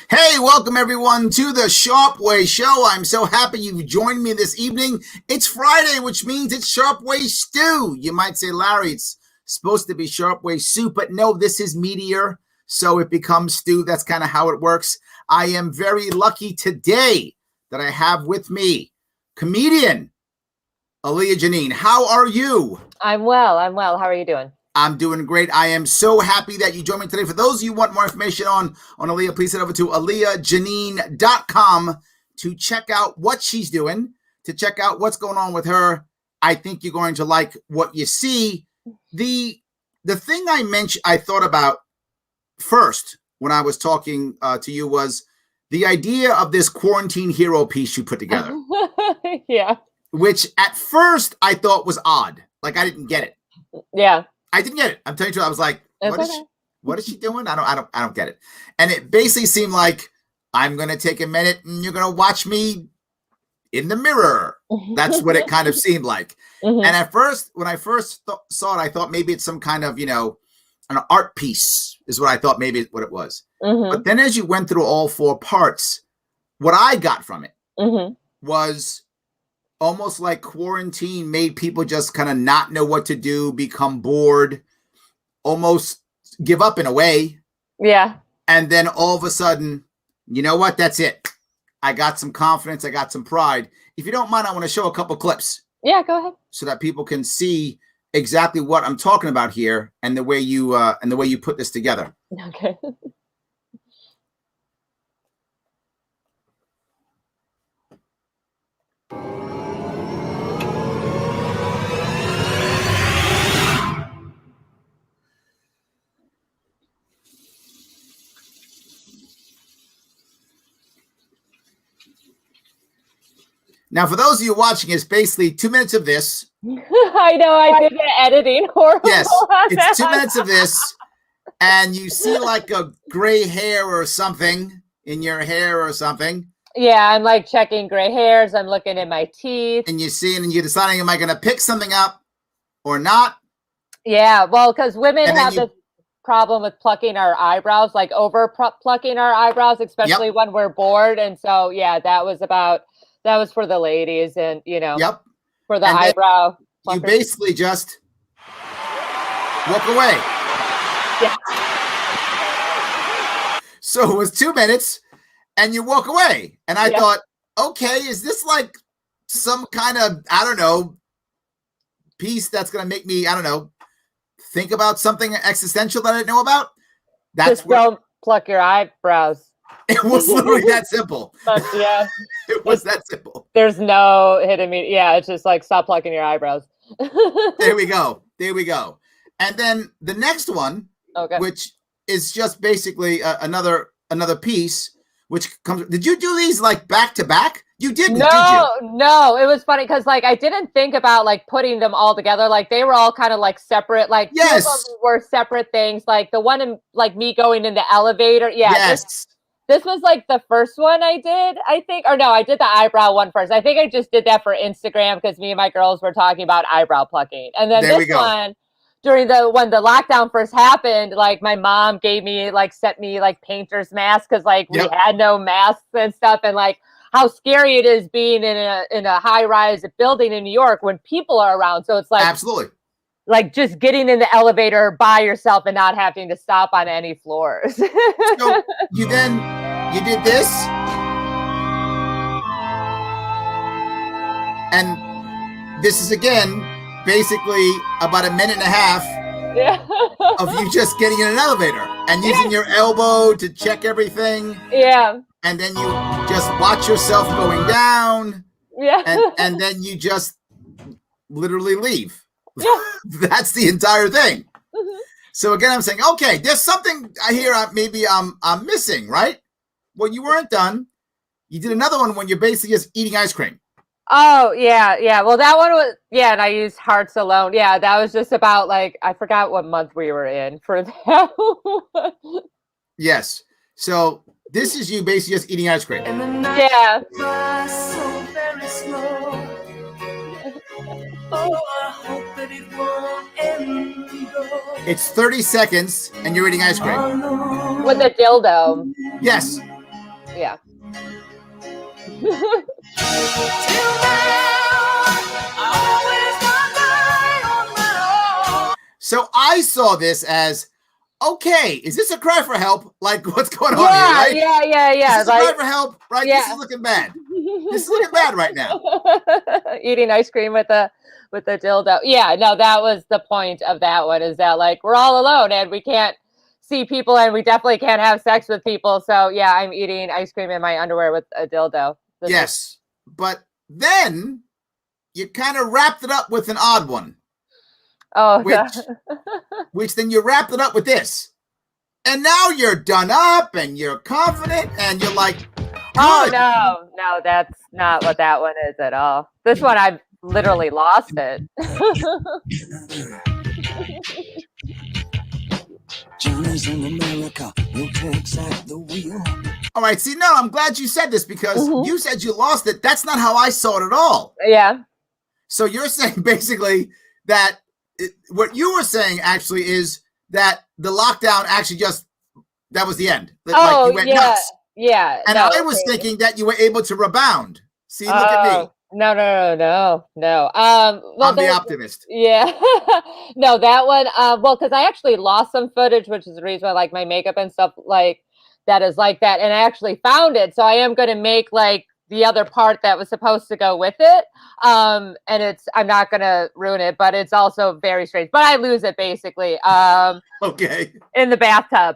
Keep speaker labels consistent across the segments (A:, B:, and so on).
A: Hey, welcome everyone to the Sharpe Way show. I'm so happy you've joined me this evening. It's Friday, which means it's Sharpe Way stew. You might say, Larry, it's supposed to be Sharpe Way soup, but no, this is meatier, so it becomes stew. That's kind of how it works. I am very lucky today that I have with me comedian Alia Janine. How are you?
B: I'm well. How are you doing?
A: I'm doing great. I am so happy that you joined me today. For those of you who want more information on Alia, please head over to aliajanine.com to check out what she's doing, to check out what's going on with her. I think you're going to like what you see. The thing I thought about first when I was talking to you was the idea of this quarantine hero piece you put together.
B: Yeah.
A: Which at first I thought was odd. Like I didn't get it.
B: Yeah.
A: I didn't get it. I'm telling you, I was like, what is she doing? I don't get it. And it basically seemed like I'm going to take a minute and you're going to watch me in the mirror. That's what it kind of seemed like. Mm-hmm. And at first, when I first saw it, I thought maybe it's some kind of, an art piece is what I thought maybe what it was. Mm-hmm. But then as you went through all four parts, what I got from it was almost like quarantine made people just kind of not know what to do, become bored, almost give up in a way.
B: Yeah.
A: And then all of a sudden, you know what? That's it. I got some confidence. I got some pride. If you don't mind, I want to show a couple clips.
B: Yeah, go ahead.
A: So that people can see exactly what I'm talking about here and the way you put this together.
B: Okay.
A: Now, for those of you watching, it's basically 2 minutes of this.
B: I know, I did the editing horrible.
A: Yes, it's 2 minutes of this, and you see like a gray hair or something in your hair or something.
B: Yeah, I'm like checking gray hairs. I'm looking at my teeth.
A: And you see, and you're deciding, am I going to pick something up or not?
B: Yeah, well, because women have this problem with plucking our eyebrows, like plucking our eyebrows, especially when we're bored. And so, yeah, that was for the ladies and, for the eyebrow.
A: You basically just walk away.
B: Yeah.
A: So it was 2 minutes and you walk away. And I thought, okay, is this like some kind of, I don't know, piece that's going to make me, I don't know, think about something existential that I didn't know about?
B: Don't pluck your eyebrows.
A: It was literally that simple.
B: Yeah.
A: It was that simple.
B: There's no hidden meaning. Yeah, it's just like stop plucking your eyebrows.
A: There we go. And then the next one, which is just basically another piece, which comes. Did you do these like back to back? You didn't, did you?
B: No. It was funny because like I didn't think about like putting them all together. Like they were all kind of like separate. Like two of them were separate things. Like the one in like me going in the elevator. Yeah.
A: Yes.
B: This was like the first one I did, I think. Or no, I did the eyebrow one first. I think I just did that for Instagram because me and my girls were talking about eyebrow plucking. And then this one, when the lockdown first happened, like my mom sent me like painter's masks because like we had no masks and stuff. And like how scary it is being in a high-rise building in New York when people are around. So it's like
A: absolutely
B: like just getting in the elevator by yourself and not having to stop on any floors.
A: So you did this. And this is again, basically about a minute and a half of you just getting in an elevator and using your elbow to check everything.
B: Yeah.
A: And then you just watch yourself going down.
B: Yeah.
A: And then you just literally leave.
B: Yeah.
A: That's the entire thing. Mm-hmm. So again, I'm saying, okay, there's something I hear maybe I'm missing, right? Well, you weren't done. You did another one when you're basically just eating ice cream.
B: Oh, yeah. Well, that one was, and I used hearts alone. Yeah, that was just about like, I forgot what month we were in for that one.
A: Yes. So this is you basically just eating ice cream.
B: Yeah.
C: Oh, I hope that it won't end.
A: It's 30 seconds and you're eating ice cream.
B: With a dildo.
A: Yes. So I saw this as, okay, is this a cry for help? Like, what's going on here, right?
B: Yeah.
A: Is this a cry for help? Right? Yeah. This is looking bad. This is looking bad right now.
B: Eating ice cream with a dildo. Yeah, no, that was the point of that one, is that like we're all alone and we can't see people and we definitely can't have sex with people. So yeah, I'm eating ice cream in my underwear with a dildo.
A: Yes, but then you kind of wrapped it up with an odd one.
B: Oh,
A: which then you wrapped it up with this. And now you're done up and you're confident and you're like, good.
B: Oh, no, that's not what that one is at all. This one, I've literally lost it.
A: All right, see, no, I'm glad you said this because you said you lost it. That's not how I saw it at all.
B: Yeah.
A: So you're saying basically that what you were saying actually is that the lockdown actually that was the end.
B: Oh,
A: like you went nuts.
B: Yeah.
A: And I was thinking that you were able to rebound. See, look at me.
B: No. Well,
A: I'm the optimist.
B: Yeah. No, that one. Well, because I actually lost some footage, which is the reason why like my makeup and stuff like that is like that. And I actually found it. So I am going to make like the other part that was supposed to go with it. And I'm not going to ruin it, but it's also very strange. But I lose it basically.
A: Okay.
B: In the bathtub,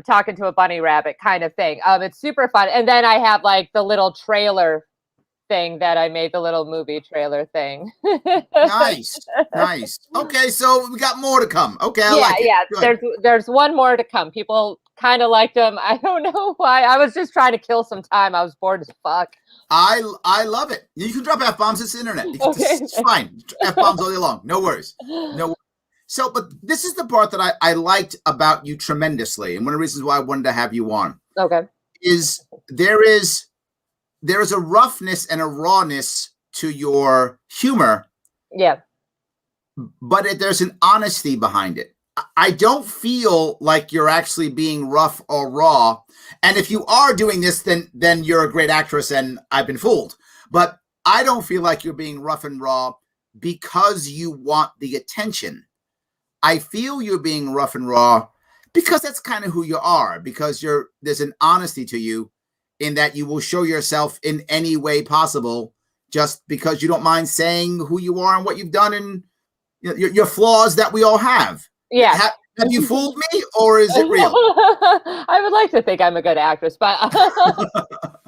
B: talking to a bunny rabbit kind of thing. It's super fun. And then I have like the little trailer thing that I made, the little movie trailer thing.
A: Nice. Okay, so we got more to come. Okay, I like it.
B: Yeah. There's one more to come. People kind of liked them. I don't know why. I was just trying to kill some time. I was bored as fuck.
A: I love it. You can drop F-bombs. It's the internet.
B: Okay.
A: It's fine. F-bombs all day long. No worries. So, but this is the part that I liked about you tremendously, and one of the reasons why I wanted to have you on.
B: Okay.
A: Is there is a roughness and a rawness to your humor.
B: Yeah.
A: But there's an honesty behind it. I don't feel like you're actually being rough or raw. And if you are doing this, then you're a great actress and I've been fooled. But I don't feel like you're being rough and raw because you want the attention. I feel you're being rough and raw because that's kind of who you are, because there's an honesty to you in that you will show yourself in any way possible just because you don't mind saying who you are and what you've done and your flaws that we all have.
B: Yeah.
A: Have you fooled me or is it real?
B: I would like to think I'm a good actress, but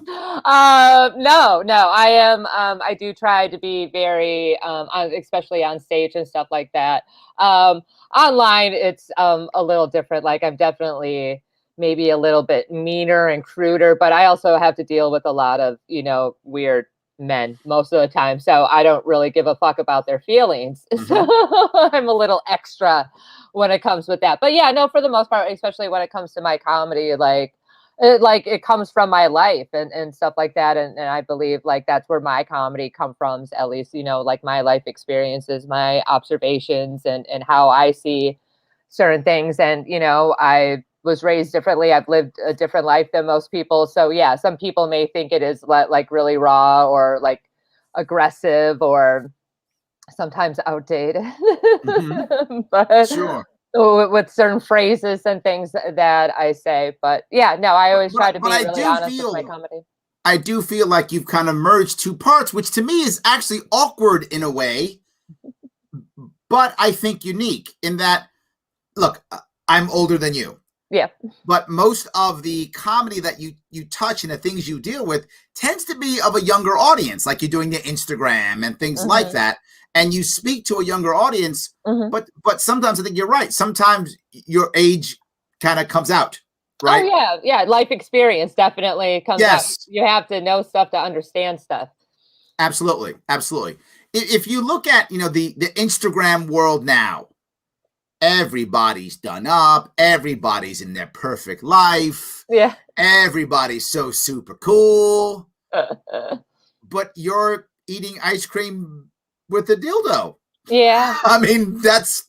B: no, I am. I do try to be very, especially on stage and stuff like that. Online, it's a little different. Like I'm definitely maybe a little bit meaner and cruder, but I also have to deal with a lot of, weird men most of the time. So I don't really give a fuck about their feelings. Mm-hmm. So I'm a little extra when it comes with that. But yeah, no, for the most part, especially when it comes to my comedy, it comes from my life and stuff like that. And I believe like that's where my comedy come from, at least, like my life experiences, my observations and how I see certain things. And, I was raised differently. I've lived a different life than most people. So yeah, some people may think it is like really raw or like aggressive or sometimes outdated. Mm-hmm. But sure. With certain phrases and things that I say. But yeah, no, I always try to be really honest with my comedy.
A: I do feel like you've kind of merged two parts, which to me is actually awkward in a way, but I think unique in that, look, I'm older than you.
B: Yeah.
A: But most of the comedy that you touch and the things you deal with tends to be of a younger audience, like you're doing the Instagram and things mm-hmm. like that. And you speak to a younger audience, mm-hmm. but sometimes I think you're right. Sometimes your age kind of comes out, right?
B: Oh, yeah. Life experience definitely comes out. You have to know stuff to understand stuff.
A: Absolutely. If you look at, the Instagram world now, everybody's done up. Everybody's in their perfect life.
B: Yeah.
A: Everybody's so super cool. But you're eating ice cream with a dildo.
B: Yeah.
A: I mean, that's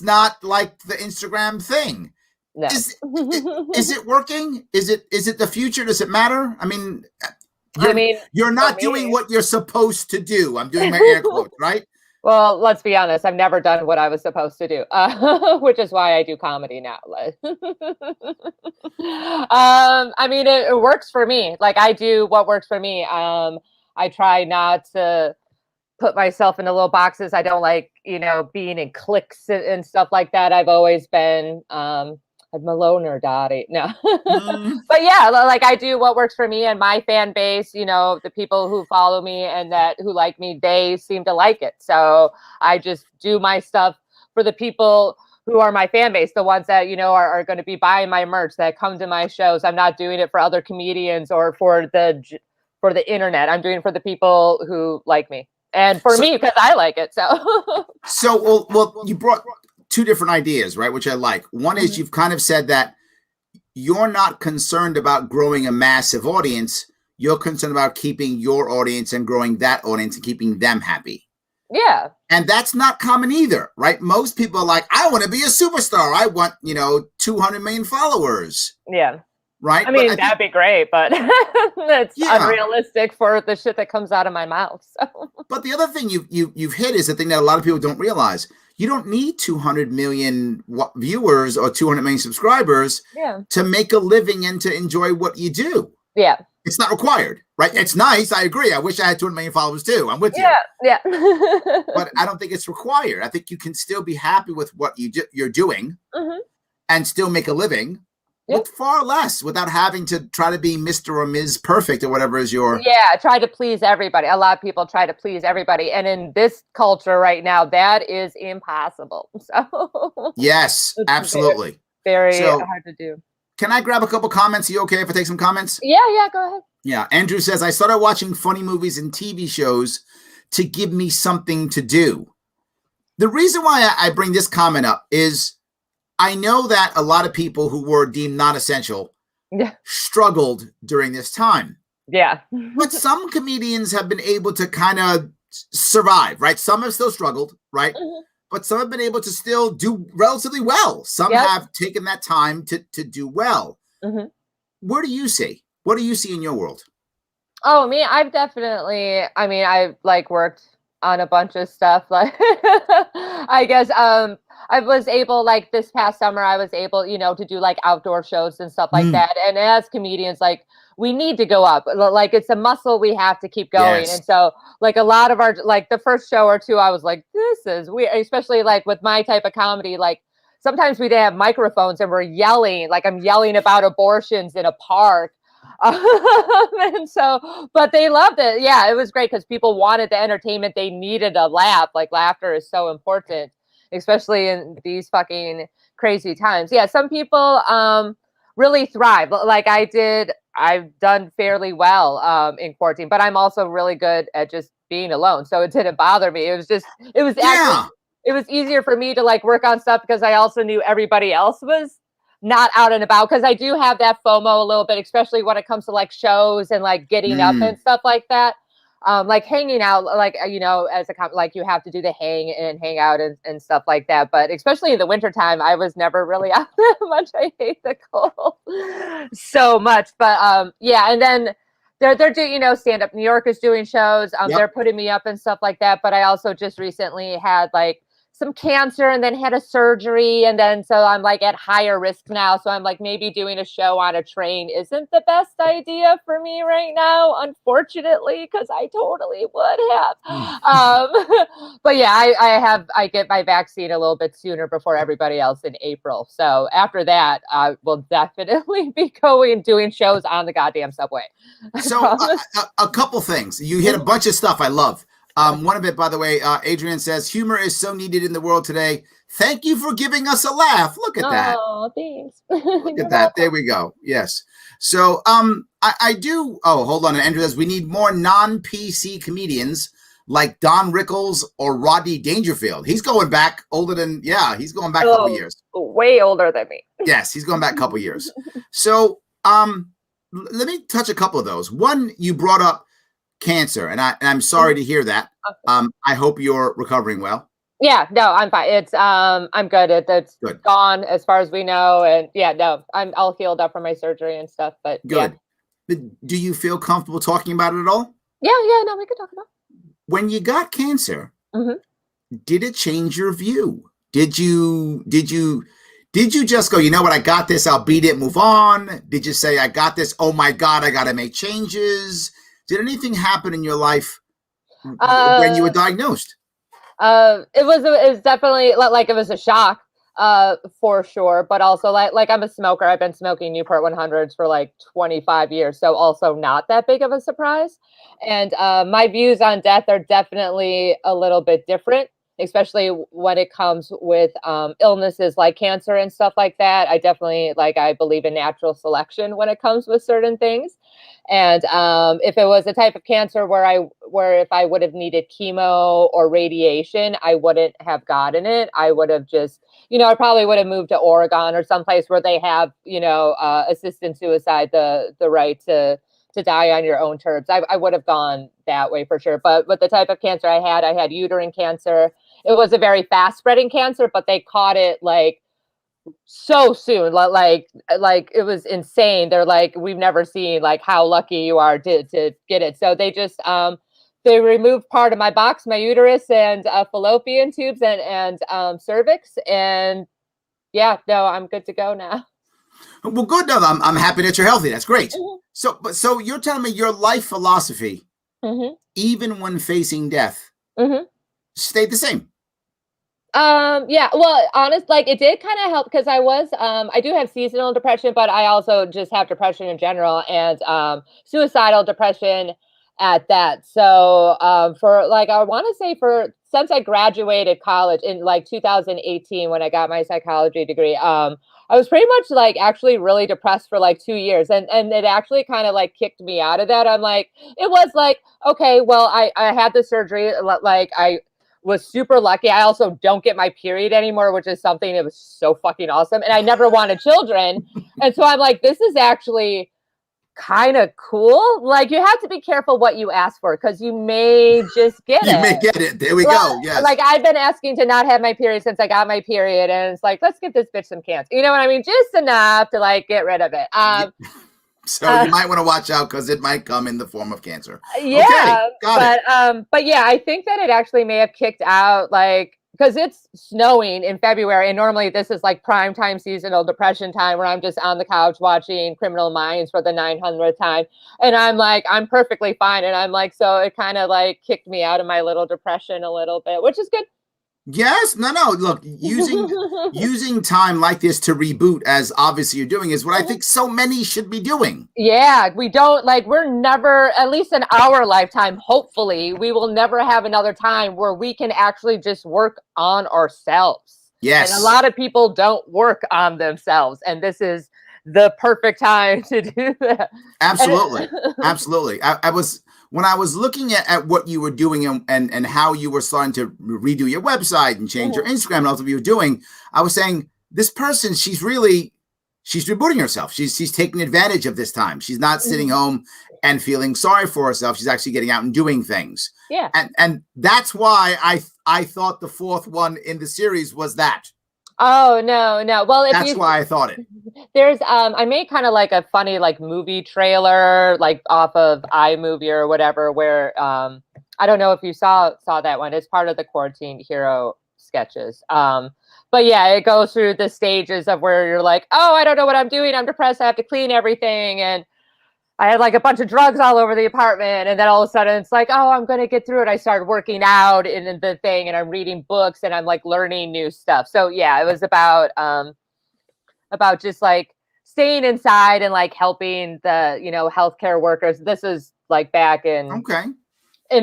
A: not like the Instagram thing.
B: No.
A: Is it working? Is it the future? Does it matter? I mean, You're not doing what you're supposed to do. I'm doing my air quotes, right?
B: Well, let's be honest. I've never done what I was supposed to do, which is why I do comedy now. It works for me. Like, I do what works for me. I try not to put myself into little boxes. I don't like, being in cliques and stuff like that. I've always been a Maloner Dottie. No. But yeah, like, I do what works for me and my fan base, the people who follow me and who like me, they seem to like it. So I just do my stuff for the people who are my fan base, the ones that, are going to be buying my merch, that come to my shows. I'm not doing it for other comedians or for the internet. I'm doing it for the people who like me and for me, because I like it. So,
A: well, you brought two different ideas, right? Which I like. One is you've kind of said that you're not concerned about growing a massive audience. You're concerned about keeping your audience and growing that audience and keeping them happy.
B: Yeah.
A: And that's not common either, right? Most people are like, I want to be a superstar. I want, 200 million followers.
B: Yeah.
A: Right.
B: That'd be great, but it's unrealistic for the shit that comes out of my mouth. So.
A: But the other thing you've hit is the thing that a lot of people don't realize. You don't need 200 million viewers or 200 million subscribers to make a living and to enjoy what you do.
B: Yeah.
A: It's not required, right? It's nice. I agree. I wish I had 200 million followers too. I'm with you.
B: Yeah.
A: But I don't think it's required. I think you can still be happy with what you're doing and still make a living with far less, without having to try to be Mr. or Ms. Perfect or whatever is your...
B: Yeah, try to please everybody. A lot of people try to please everybody. And in this culture right now, that is impossible. So
A: yes, absolutely.
B: Very hard to do.
A: Can I grab a couple comments? Are you okay if I take some comments?
B: Yeah, go ahead.
A: Yeah, Andrew says, I started watching funny movies and TV shows to give me something to do. The reason why I bring this comment up is I know that a lot of people who were deemed non-essential struggled during this time.
B: Yeah.
A: But some comedians have been able to kind of survive, right? Some have still struggled, right? But some have been able to still do relatively well. Some have taken that time to do well. What do you see? What do you see in your world?
B: Oh, me, I've definitely, I've worked on a bunch of stuff. Like, I guess, I was able, this past summer, I was able, to do outdoor shows and stuff like that. And as comedians, we need to go up. It's a muscle we have to keep going. Yes. And so a lot of our, the first show or two, I was like, this is weird, especially with my type of comedy. Sometimes we didn't have microphones and we're yelling, I'm yelling about abortions in a park. And so, but they loved it. Yeah, it was great because people wanted the entertainment. They needed a laugh. Laughter is so important, especially in these fucking crazy times. Yeah, some people really thrive. I've done fairly well in quarantine, but I'm also really good at just being alone. So it didn't bother me. It was easier for me to work on stuff because I also knew everybody else was not out and about, because I do have that FOMO a little bit, especially when it comes to shows and getting up and stuff like that. Hanging out, as a you have to do the hang out and stuff like that. But especially in the wintertime, I was never really out that much. I hate the cold so much. But and then they're doing, stand up New York is doing shows. They're putting me up and stuff like that. But I also just recently had some cancer and then had a surgery. And then, so I'm at higher risk now. So I'm maybe doing a show on a train isn't the best idea for me right now, unfortunately, because I totally would have. But yeah, I get my vaccine a little bit sooner before everybody else in April. So after that, I will definitely be doing shows on the goddamn subway.
A: So a couple things. You hit a bunch of stuff I love. One of it, by the way, Adrian says, humor is so needed in the world today. Thank you for giving us a laugh. Look at that.
B: Oh, thanks.
A: Look at that. There we go. Yes. So I do. Oh, hold on. Andrew says, we need more non-PC comedians like Don Rickles or Rodney Dangerfield. He's going back older than, he's going back a couple years.
B: Way older than me.
A: Yes, he's going back a couple years. So let me touch a couple of those. One, you brought up cancer, and I'm sorry to hear that. I hope you're recovering well.
B: Yeah, no, I'm fine. It's I'm good. It's gone as far as we know, and I'm all healed up from my surgery and stuff. But
A: good. Do you feel comfortable talking about it at all?
B: Yeah, no, we could talk about it.
A: When you got cancer, did it change your view? Did you just go, you know what, I got this, I'll beat it, move on? Did you say, I got this, oh my God, I got to make changes? Did anything happen in your life when you were diagnosed?
B: It was definitely like it was a shock, for sure. But also like I'm a smoker. I've been smoking Newport 100s for like 25 years. So also not that big of a surprise. And my views on death are definitely a little bit different, especially when it comes with illnesses like cancer and stuff like that. I definitely I believe in natural selection when it comes with certain things. And if it was a type of cancer where if I would have needed chemo or radiation, I wouldn't have gotten it. I would have just, I probably would have moved to Oregon or someplace where they have, assisted suicide, the right to die on your own terms. I would have gone that way for sure. But with the type of cancer I had uterine cancer. It was a very fast spreading cancer, but they caught it so soon, like it was insane. They're like, we've never seen how lucky you are to get it. So they just they removed part of my box, my uterus and fallopian tubes and cervix, and yeah, no, I'm good to go now.
A: Well, good. No, I'm happy that you're healthy. That's great. So you're telling me your life philosophy, even when facing death, stayed the same.
B: Yeah, well, honest, it did kind of help because I do have seasonal depression, but I also just have depression in general and suicidal depression at that. So for I want to say since I graduated college in 2018 when I got my psychology degree, I was pretty much actually really depressed for 2 years, and it actually kind of kicked me out of that. I'm it was okay, well, I had the surgery, I was super lucky. I also don't get my period anymore, which is something that was so fucking awesome. And I never wanted children. And so I'm this is actually kind of cool. You have to be careful what you ask for because you may just get it.
A: You may get it. There we go. Yes.
B: I've been asking to not have my period since I got my period. And it's let's give this bitch some cancer. You know what I mean? Just enough to get rid of it.
A: So you might want to watch out because it might come in the form of cancer.
B: Yeah,
A: okay, got
B: it. But yeah, I think that it actually may have kicked out because it's snowing in February, and normally this is prime time seasonal depression time where I'm just on the couch watching Criminal Minds for the 900th time, and I'm perfectly fine, and I'm so it kind of kicked me out of my little depression a little bit, which is good.
A: Yes, no. Look, using time like this to reboot, as obviously you're doing, is what I think so many should be doing.
B: Yeah, we don't we're never, at least in our lifetime, hopefully, we will never have another time where we can actually just work on ourselves.
A: Yes,
B: and a lot of people don't work on themselves, and this is the perfect time to do that.
A: Absolutely, absolutely. When I was looking at what you were doing and how you were starting to redo your website and change your Instagram and all that you were doing, I was saying, this person, she's rebooting herself. She's taking advantage of this time. She's not sitting home and feeling sorry for herself. She's actually getting out and doing things.
B: Yeah.
A: And that's why I thought the fourth one in the series was that.
B: Oh, no. Well,
A: that's why I thought it.
B: There's I made kind of a funny movie trailer off of iMovie or whatever where I don't know if you saw that one. It's part of the Quarantine Hero sketches. But yeah, it goes through the stages of where you're oh, I don't know what I'm doing. I'm depressed. I have to clean everything. And I had a bunch of drugs all over the apartment. And then all of a sudden it's oh, I'm going to get through it. I started working out in the thing and I'm reading books and I'm learning new stuff. So yeah, it was about just staying inside and helping the, healthcare workers. This is back in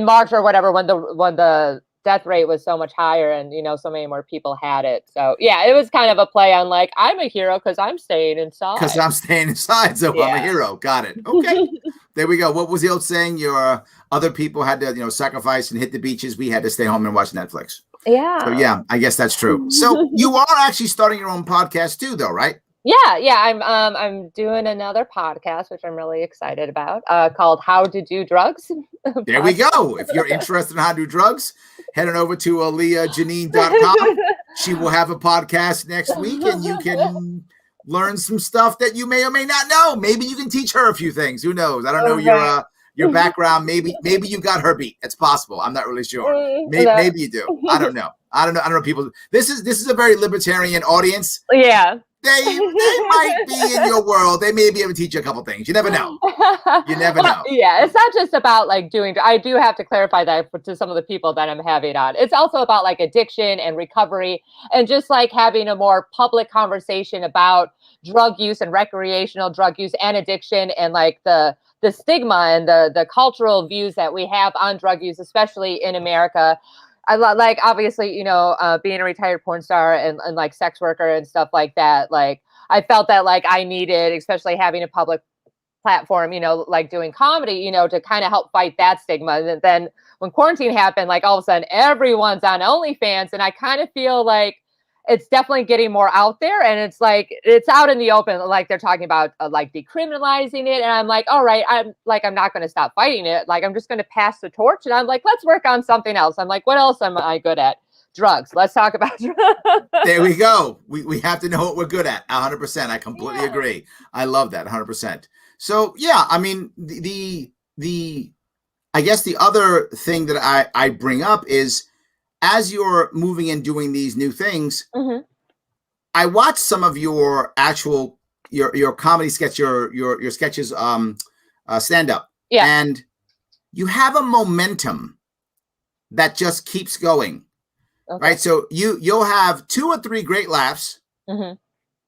B: March or whatever, when the death rate was so much higher and, so many more people had it. So yeah, it was kind of a play on I'm a hero because I'm staying inside.
A: So yeah. I'm a hero. Got it. Okay. There we go. What was the old saying? Your other people had to, sacrifice and hit the beaches. We had to stay home and watch Netflix.
B: Yeah.
A: So yeah, I guess that's true. So you are actually starting your own podcast too, though, right?
B: Yeah. I'm doing another podcast, which I'm really excited about, called How to Do Drugs.
A: There we go. If you're interested in how to do drugs, head on over to aliajanine.com. She will have a podcast next week, and you can learn some stuff that you may or may not know. Maybe you can teach her a few things. Who knows? I don't know your background. Maybe you got her beat. It's possible. I'm not really sure. Maybe you do. I don't know. I don't know people. This is a very libertarian audience.
B: Yeah.
A: They might be in your world. They may be able to teach you a couple things. You never know. You never know.
B: Yeah, it's not just about like doing. I do have to clarify that to some of the people that I'm having on. It's also about like addiction and recovery, and just like having a more public conversation about drug use and recreational drug use and addiction, and like the stigma and the cultural views that we have on drug use, especially in America. I like, obviously, you know, being a retired porn star and like sex worker and stuff like that. Like, I felt that like I needed, especially having a public platform, you know, like doing comedy, you know, to kind of help fight that stigma. And then when quarantine happened, like all of a sudden everyone's on OnlyFans, and I kind of feel like it's definitely getting more out there, and it's like it's out in the open, like they're talking about like decriminalizing it, and I'm like, all right, I'm not going to stop fighting it, like I'm just going to pass the torch, and I'm like, let's work on something else. I'm like, what else am I good at? Drugs. Let's talk about drugs.
A: There we go. We have to know what we're good at. 100%. I completely agree. I love that. 100%. So yeah, I mean, the I guess the other thing that I bring up is, as you're moving and doing these new things, I watched some of your actual your comedy sketch, your sketches, stand up, and you have a momentum that just keeps going, right? So you'll have 2 or 3 great laughs,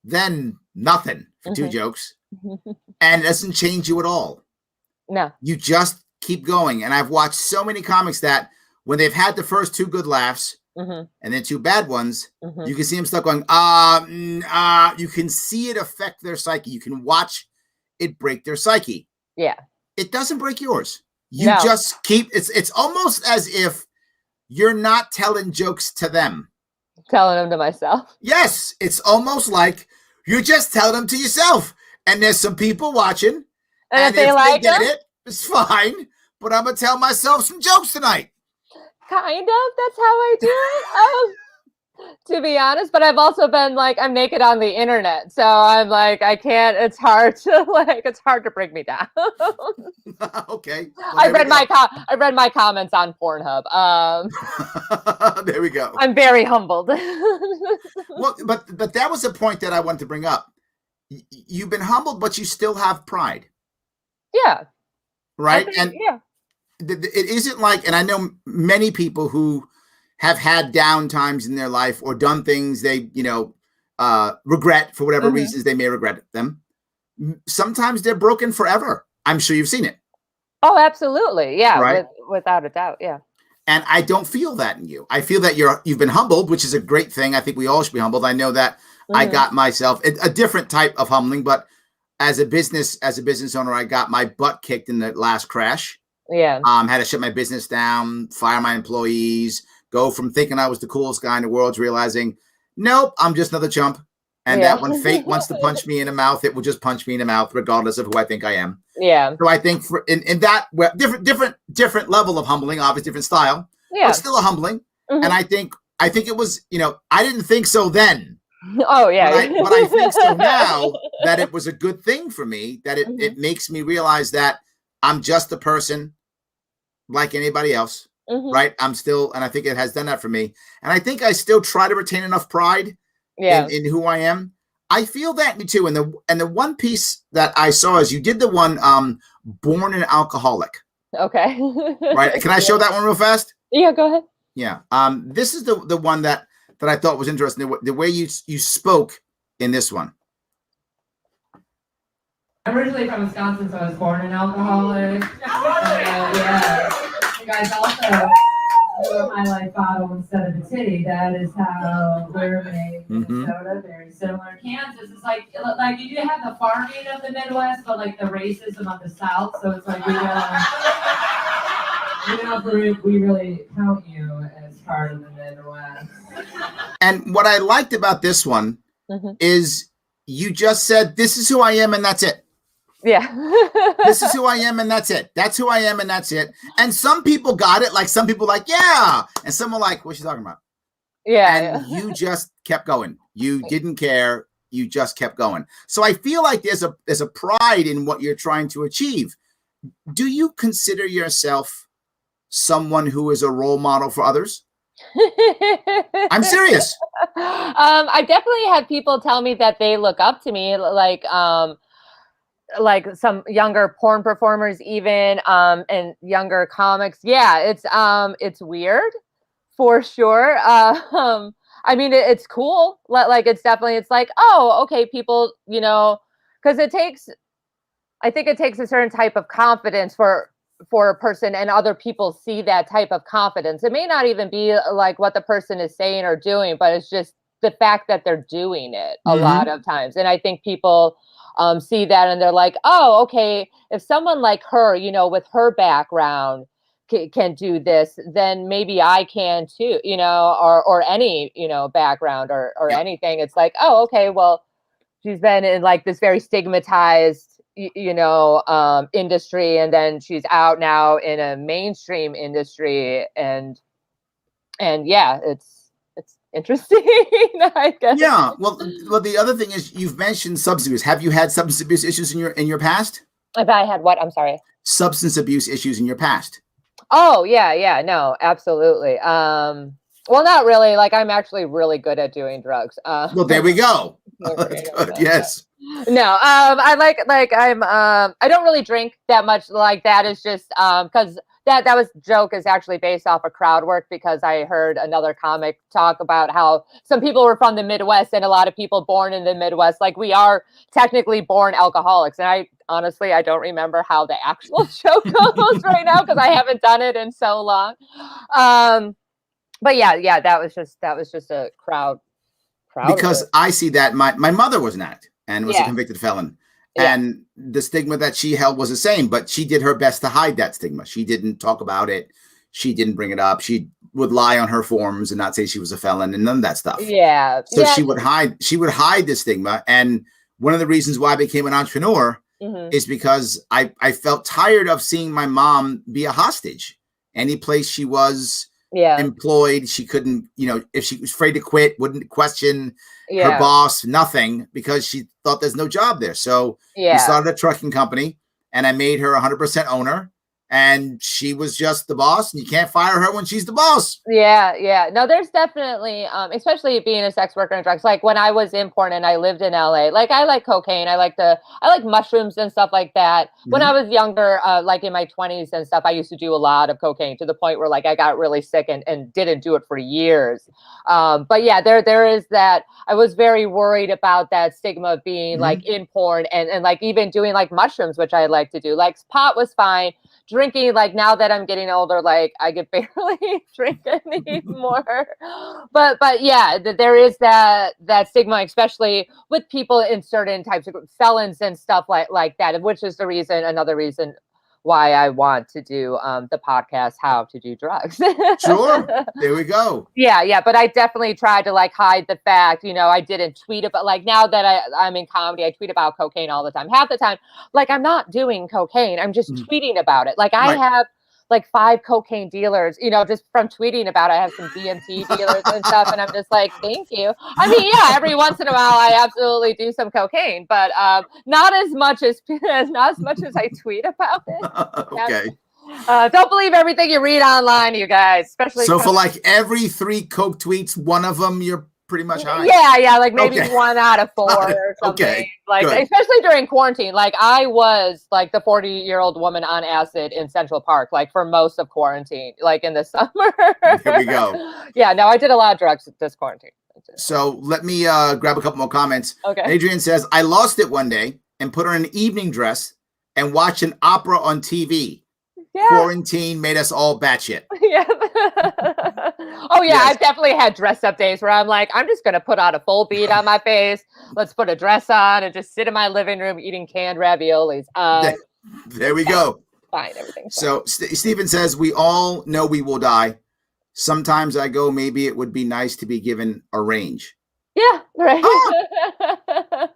A: then nothing for 2 jokes, and it doesn't change you at all.
B: No, you
A: just keep going, and I've watched so many comics that, when they've had the first 2 good laughs and then 2 bad ones, you can see them stuck going, you can see it affect their psyche. You can watch it break their psyche.
B: Yeah.
A: It doesn't break yours. You just keep, it's almost as if you're not telling jokes to them.
B: Telling them to myself.
A: Yes. It's almost like you're just telling them to yourself. And there's some people watching.
B: And if they like
A: get it, it's fine. But I'm going to tell myself some jokes tonight.
B: Kind of. That's how I do it. To be honest, but I've also been like, I'm naked on the internet, so I'm like, I can't. It's hard to bring me down.
A: Okay. Well,
B: I read my comments on Pornhub.
A: There we go.
B: I'm very humbled.
A: Well, but that was a point that I wanted to bring up. You've been humbled, but you still have pride.
B: Yeah.
A: Right.
B: Yeah.
A: It isn't like, and I know many people who have had down times in their life or done things they, regret for whatever reasons they may regret them. Sometimes they're broken forever. I'm sure you've seen it.
B: Oh, absolutely. Yeah.
A: Right?
B: Without a doubt. Yeah.
A: And I don't feel that in you. I feel that you've been humbled, which is a great thing. I think we all should be humbled. I know that I got myself a different type of humbling, but as a business owner, I got my butt kicked in the last crash.
B: Yeah.
A: Had to shut my business down, fire my employees, go from thinking I was the coolest guy in the world to realizing, nope, I'm just another chump. And that when fate wants to punch me in the mouth, it will just punch me in the mouth, regardless of who I think I am.
B: Yeah.
A: So I think in that different level of humbling, obviously different style, but still a humbling. And I think it was, I didn't think so then.
B: Oh yeah.
A: But I think so now, that it was a good thing for me, that it makes me realize that I'm just a person like anybody else, right? I'm still, and I think it has done that for me. And I think I still try to retain enough pride in who I am. I feel that me too. And the one piece that I saw is you did the one, born an alcoholic.
B: Okay.
A: Right. Can I show that one real fast?
B: Yeah, go ahead.
A: Yeah. This is the one that I thought was interesting. The way you spoke in this one.
D: I'm originally from Wisconsin, so I was born an alcoholic. Yeah. You guys also do my life bottle instead of a titty. That is how we're made in Minnesota. Very similar. Kansas is like you do have the farming of the Midwest, but like the racism of the South. So it's like we really count you as part of the Midwest.
A: And what I liked about this one is you just said, "This is who I am, and that's it."
B: Yeah.
A: This is who I am, and that's it. That's who I am, and that's it. And some people got it. Like some people like, yeah. And some were like, what's she talking about?
B: Yeah.
A: And you just kept going. You didn't care. you just kept going. So I feel like there's a pride in what you're trying to achieve. Do you consider yourself someone who is a role model for others? I'm serious.
B: I definitely had people tell me that they look up to me, like some younger porn performers, even, and younger comics. Yeah, it's weird for sure. I mean, it's cool. Like, it's like, oh, okay, people, because I think it takes a certain type of confidence for a person, and other people see that type of confidence. It may not even be like what the person is saying or doing, but it's just the fact that they're doing it a lot of times. And I think people see that and they're like, oh, okay, if someone like her, with her background can do this, then maybe I can too, or any, background or anything. It's like, oh, okay, well, she's been in like this very stigmatized industry, and then she's out now in a mainstream industry, and yeah, it's interesting. I guess.
A: Yeah. Well, the other thing is, you've mentioned substance abuse. Have you had substance abuse issues in your past?
B: If I had what? I'm sorry.
A: Substance abuse issues in your past.
B: Oh yeah, no, absolutely. Well, not really. Like, I'm actually really good at doing drugs.
A: Well, there we go. That's good. Yes.
B: No, I I don't really drink that much. Like, that is just because that was joke is actually based off of crowd work, because I heard another comic talk about how some people were from the Midwest, and a lot of people born in the Midwest, like, we are technically born alcoholics. And I honestly don't remember how the actual joke goes right now, because I haven't done it in so long. But yeah, that was just a crowd.
A: Because I see that my mother was an addict and was a convicted felon. Yeah. And the stigma that she held was the same, but she did her best to hide that stigma. She didn't talk about it. She didn't bring it up. She would lie on her forms and not say she was a felon and none of that stuff.
B: Yeah.
A: So she would hide the stigma. And one of the reasons why I became an entrepreneur is because I felt tired of seeing my mom be a hostage. Any place she was employed, she couldn't, if she was afraid to quit, wouldn't question her boss, nothing, because she thought there's no job there. So we started a trucking company, and I made her 100% owner, and she was just the boss, and you can't fire her when she's the boss.
B: Yeah. No, there's definitely, especially being a sex worker and drugs. Like, when I was in porn and I lived in LA, like, I like cocaine. I like mushrooms and stuff like that. When I was younger, like in my 20s and stuff, I used to do a lot of cocaine, to the point where, like, I got really sick and didn't do it for years. But yeah, there is that. I was very worried about that stigma of being like in porn and like even doing like mushrooms, which I like to do. Like, pot was fine. Drinking, like, now that I'm getting older, like, I could barely drink anymore. But yeah, there is that stigma, especially with people in certain types of felons and stuff like that, which is another reason why I want to do the podcast, How to Do Drugs.
A: Sure. There we go.
B: Yeah. But I definitely tried to like hide the fact, I didn't tweet about, like, now that I'm in comedy, I tweet about cocaine all the time. Half the time, like, I'm not doing cocaine. I'm just tweeting about it. Like, I have like 5 cocaine dealers, just from tweeting about it. I have some DMT dealers and stuff. And I'm just like, thank you. I mean, yeah, every once in a while I absolutely do some cocaine, but not as much as I tweet about it.
A: Okay.
B: Don't believe everything you read online, you guys, especially.
A: So for like every 3 coke tweets, one of them you're pretty much high.
B: Yeah, like maybe 1 out of 4 or something.
A: Okay,
B: like,
A: good.
B: Especially during quarantine. Like, I was like the 40-year-old woman on acid in Central Park, like, for most of quarantine, like in the summer.
A: Here we go.
B: Yeah, no, I did a lot of drugs this quarantine.
A: So let me grab a couple more comments.
B: Okay.
A: Adrian says, I lost it one day and put on an evening dress and watched an opera on TV. Yeah. Quarantine made us all batshit.
B: Yeah. Oh yeah, yes. I've definitely had dress up days where I'm like, I'm just gonna put on a full bead on my face. Let's put a dress on and just sit in my living room eating canned raviolis.
A: There we go.
B: Fine, everything's fine.
A: So Stephen says, we all know we will die. Sometimes I go, maybe it would be nice to be given a range.
B: Yeah, right.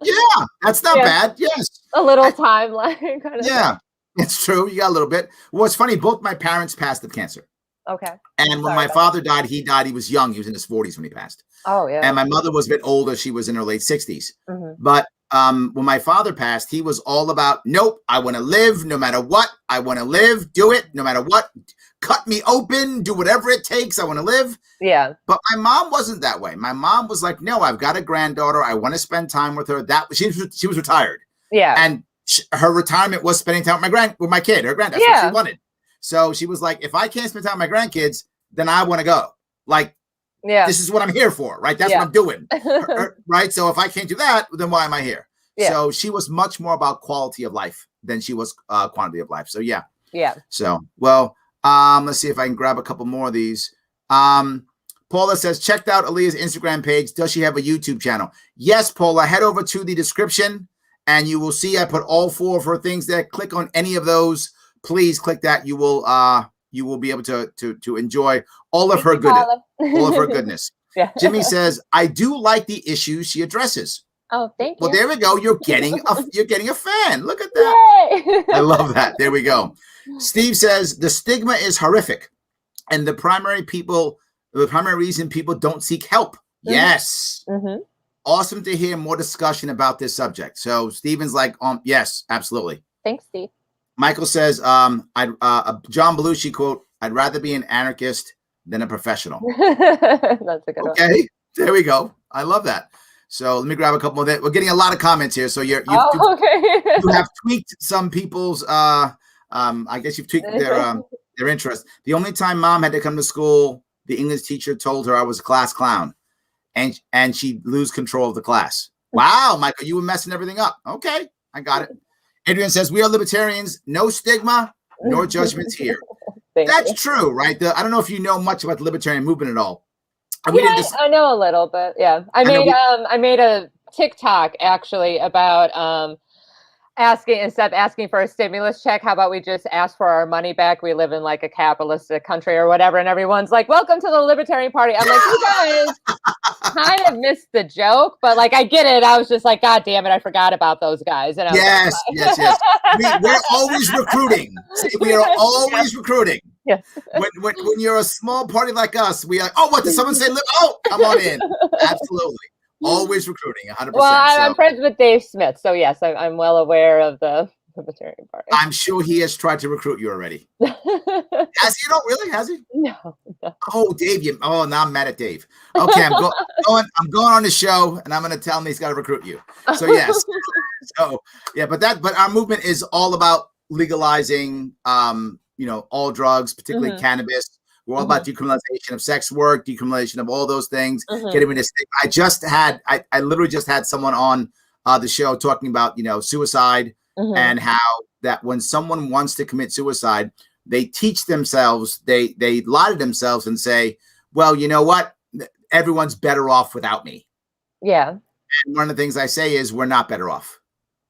A: Yeah, that's not bad. Yes.
B: A little timeline.
A: Yeah. It's true. You got a little bit. Well, it's funny. Both my parents passed of cancer.
B: Okay.
A: And when my father died, he was young. He was in his 40s when he passed.
B: Oh, yeah.
A: And my mother was a bit older. She was in her late 60s. But when my father passed, he was all about, nope, I want to live no matter what. I want to live, do it no matter what. Cut me open, do whatever it takes. I want to live.
B: Yeah.
A: But my mom wasn't that way. My mom was like, no, I've got a granddaughter. I want to spend time with her. She was retired. Yeah. And her retirement was spending time with my kid, her granddaughter. That's what she wanted. So she was like, if I can't spend time with my grandkids, then I want to go. Like, this is what I'm here for, right? That's what I'm doing, right? So if I can't do that, then why am I here? Yeah. So she was much more about quality of life than she was quantity of life. So yeah. So, well, let's see if I can grab a couple more of these. Paula says, checked out Alia's Instagram page. Does she have a YouTube channel? Yes, Paula. Head over to the description and you will see I put all 4 of her things there. Click on any of those. Please click that. You will be able to enjoy all of her goodness. All of her goodness. Jimmy says, I do like the issues she addresses.
B: Oh, thank you.
A: Well, there we go. You're getting a fan. Look at that. Yay! I love that. There we go. Steve says the stigma is horrific, and the primary reason people don't seek help. Yes. Awesome to hear more discussion about this subject. So Steven's like, yes, absolutely.
B: Thanks, Steve.
A: Michael says, John Belushi quote, I'd rather be an anarchist than a professional.
B: That's a good one.
A: Okay, there we go. I love that. So let me grab a couple more. We're getting a lot of comments here. So you have tweaked some people's, I guess you've tweaked their interest. The only time mom had to come to school, the English teacher told her I was a class clown and she'd lose control of the class. Wow, Michael, you were messing everything up. Okay, I got it. Adrian says, we are libertarians, no stigma, nor judgments here. That's true, right? I don't know if you know much about the libertarian movement at all.
B: I know a little bit. Yeah. I made a TikTok actually about instead of asking for a stimulus check, how about we just ask for our money back? We live in like a capitalistic country or whatever. And everyone's like, welcome to the Libertarian Party. I'm like, you guys kind of missed the joke, but like, I get it. I was just like, God damn it. I forgot about those guys. And
A: yes. We're always recruiting. See, we are always recruiting.
B: Yes.
A: When you're a small party like us, we are, what did someone say? Oh, come on in. Absolutely. Always recruiting, 100%.
B: Well, I'm friends with Dave Smith, so yes, I'm well aware of the Libertarian Party.
A: I'm sure he has tried to recruit you already. Has he? No, really? Has he?
B: No.
A: Oh, Dave! Now I'm mad at Dave. Okay, I'm going on the show, and I'm going to tell him he's got to recruit you. So yes, but our movement is all about legalizing, all drugs, particularly cannabis. We're all about decriminalization of sex work, decriminalization of all those things, getting rid of stigma. I literally just had someone on the show talking about, suicide and how that when someone wants to commit suicide, they teach themselves, they lie to themselves and say, well, you know what? Everyone's better off without me.
B: Yeah.
A: And one of the things I say is we're not better off.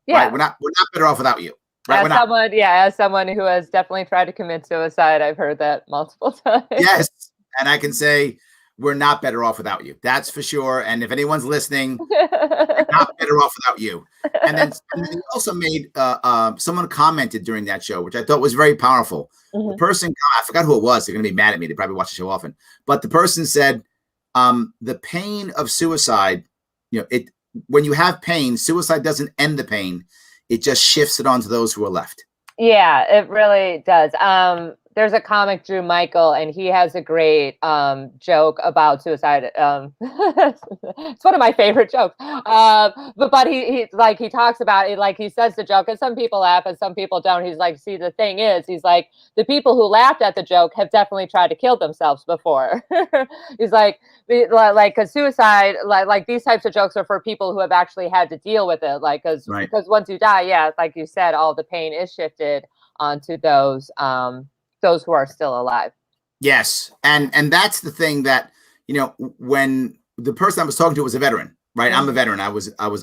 B: Yeah.
A: Right? We're not better off without you. Right,
B: as someone who has definitely tried to commit suicide, I've heard that multiple times.
A: Yes, and I can say we're not better off without you. That's for sure. And if anyone's listening, we're not better off without you. And then he also made someone commented during that show, which I thought was very powerful. The person, I forgot who it was. They're going to be mad at me. They probably watch the show often. But the person said, the pain of suicide, when you have pain, suicide doesn't end the pain. It just shifts it onto those who are left. Yeah,
B: it really does. There's a comic, Drew Michael, and he has a great joke about suicide. It's one of my favorite jokes. But he talks about it, like he says the joke, and some people laugh and some people don't. He's like, see, the thing is, he's like, the people who laughed at the joke have definitely tried to kill themselves before. He's like, because suicide, like these types of jokes are for people who have actually had to deal with it. Like, because once you die, like you said, all the pain is shifted onto those who are still alive.
A: Yes. And that's the thing that, when the person I was talking to was a veteran, right? I'm a veteran. I'm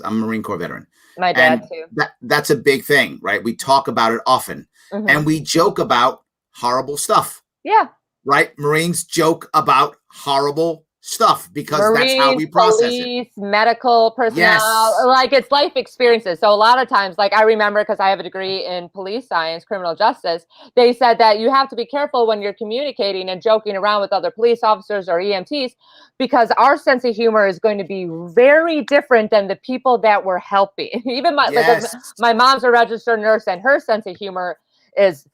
A: a Marine Corps veteran.
B: My dad too.
A: That's a big thing, right? We talk about it often and we joke about horrible stuff.
B: Yeah.
A: Right. Marines joke about horrible stuff because
B: Marines,
A: that's how we process
B: police, medical personnel,
A: Yes.
B: like it's life experiences. So a lot of times, like I remember, because I have a degree in police science, criminal justice, they said that you have to be careful when you're communicating and joking around with other police officers or EMTs, because our sense of humor is going to be very different than the people that we're helping. Even my mom's a registered nurse, and her sense of humor is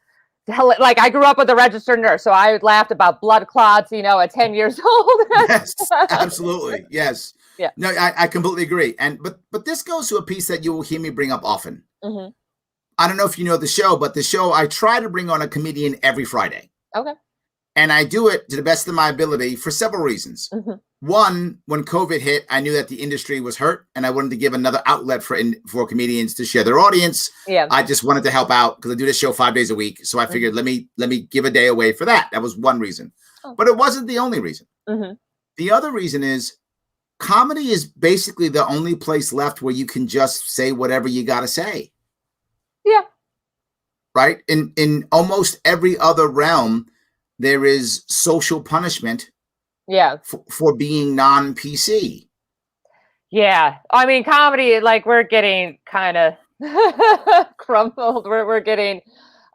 B: like, I grew up with a registered nurse, so I laughed about blood clots, at 10 years old.
A: Yes, absolutely. Yes.
B: Yeah.
A: No, I completely agree. And but this goes to a piece that you will hear me bring up often.
B: Mm-hmm.
A: I don't know if you know the show, but the show, I try to bring on a comedian every Friday.
B: Okay.
A: And I do it to the best of my ability for several reasons.
B: Mm-hmm.
A: One, when COVID hit, I knew that the industry was hurt, and I wanted to give another outlet for comedians to share their audience.
B: Yeah.
A: I just wanted to help out because I do this show 5 days a week. So I figured, let me give a day away for that. That was one reason. Oh. But it wasn't the only reason.
B: Mm-hmm. The
A: other reason is comedy is basically the only place left where you can just say whatever you got to say.
B: Yeah.
A: Right? In almost every other realm, there is social punishment.
B: Yeah.
A: For being non-PC.
B: Yeah. I mean, comedy, like, we're getting kind of crumbled. We're getting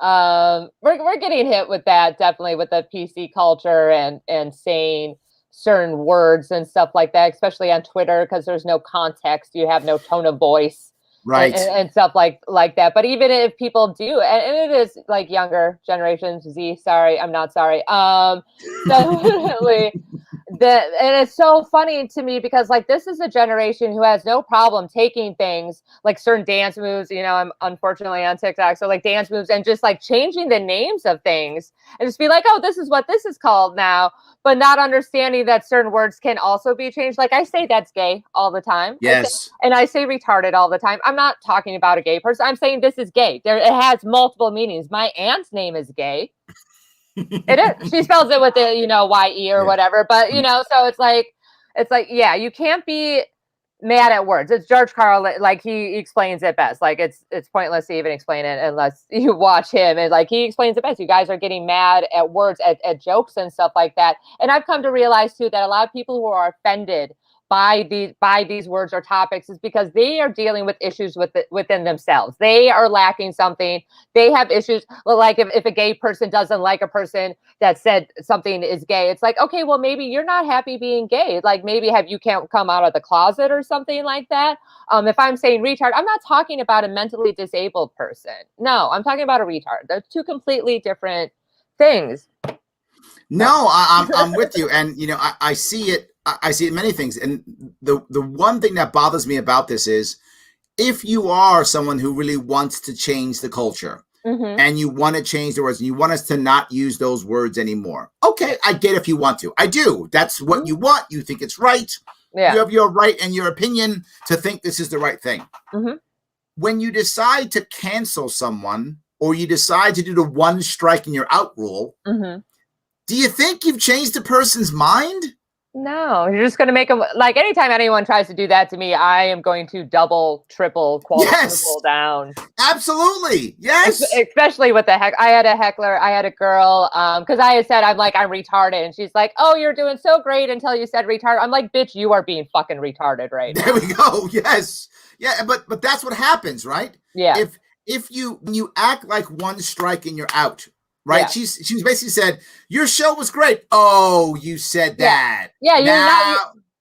B: we're getting hit with that, definitely, with the PC culture and saying certain words and stuff like that, especially on Twitter, because there's no context. You have no tone of voice.
A: Right.
B: And stuff like that. But even if people do, and it is like younger generations, Z, sorry, I'm not sorry. Definitely. And it's so funny to me because, like, this is a generation who has no problem taking things like certain dance moves. I'm unfortunately on TikTok, so like dance moves, and just like changing the names of things and just be like, oh, this is what this is called now, but not understanding that certain words can also be changed. Like, I say that's gay all the time.
A: Yes.
B: I say retarded all the time. I'm not talking about a gay person. I'm saying this is gay. It has multiple meanings. My aunt's name is gay. It is. She spells it with the, Y-E or whatever. But, so it's like, yeah, you can't be mad at words. It's George Carlin. Like, he explains it best. Like, it's pointless to even explain it unless you watch him. And like, he explains it best. You guys are getting mad at words, at jokes and stuff like that. And I've come to realize too, that a lot of people who are offended by these words or topics is because they are dealing with issues within themselves. They are lacking something. They have issues. Like if a gay person doesn't like a person that said something is gay, it's like, okay, well, maybe you're not happy being gay. Like, maybe you can't come out of the closet or something like that. If I'm saying retard, I'm not talking about a mentally disabled person. No, I'm talking about a retard. They're two completely different things.
A: No, I'm with you. And, I see it. I see it many things. And the one thing that bothers me about this is if you are someone who really wants to change the culture and you want to change the words and you want us to not use those words anymore. Okay, I get if you want to. I do. That's what you want. You think it's right. Yeah. You have your right and your opinion to think this is the right thing. When you decide to cancel someone or you decide to do the one strike and you're out rule, do you think you've changed the person's mind?
B: No, you're just going to make them, like, anytime anyone tries to do that to me, I am going to double, triple, quadruple down.
A: Absolutely. Yes.
B: Especially with the heck. I had a heckler. I had a girl, because I had said, I'm retarded. And she's like, oh, you're doing so great until you said retarded. I'm like, bitch, you are being fucking retarded right now.
A: There we go. Yes. Yeah. But that's what happens, right?
B: Yeah.
A: If you act like one strike and you're out. Right. Yeah. She's basically said, your show was great. Oh, you said that.
B: Yeah.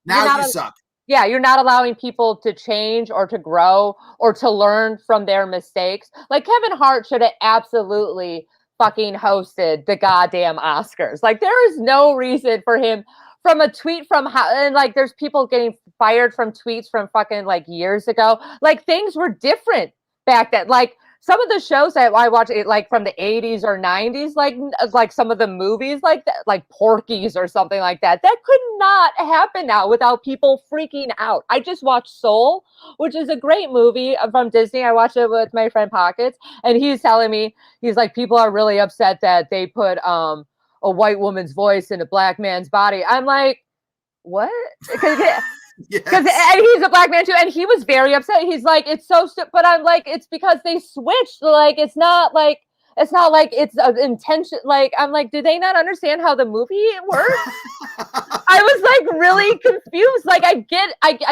A: Now you suck.
B: Yeah. You're not allowing people to change or to grow or to learn from their mistakes. Like, Kevin Hart should have absolutely fucking hosted the goddamn Oscars. Like, there is no reason for him from a tweet and like, there's people getting fired from tweets from fucking like years ago. Like, things were different back then. Like, some of the shows that I watch, like from the 80s or 90s, like some of the movies like that, like Porky's or something like that, that could not happen now without people freaking out. I just watched Soul, which is a great movie from Disney. I watched it with my friend Pockets, and he's telling me, he's like, people are really upset that they put a white woman's voice in a black man's body. I'm like, what? Because and he's a black man too, and he was very upset. He's like, it's so but I'm like, it's because they switched. Like, it's not like It's not like it's an intention. Like, I'm like, do they not understand how the movie works? I was like really confused. Like, I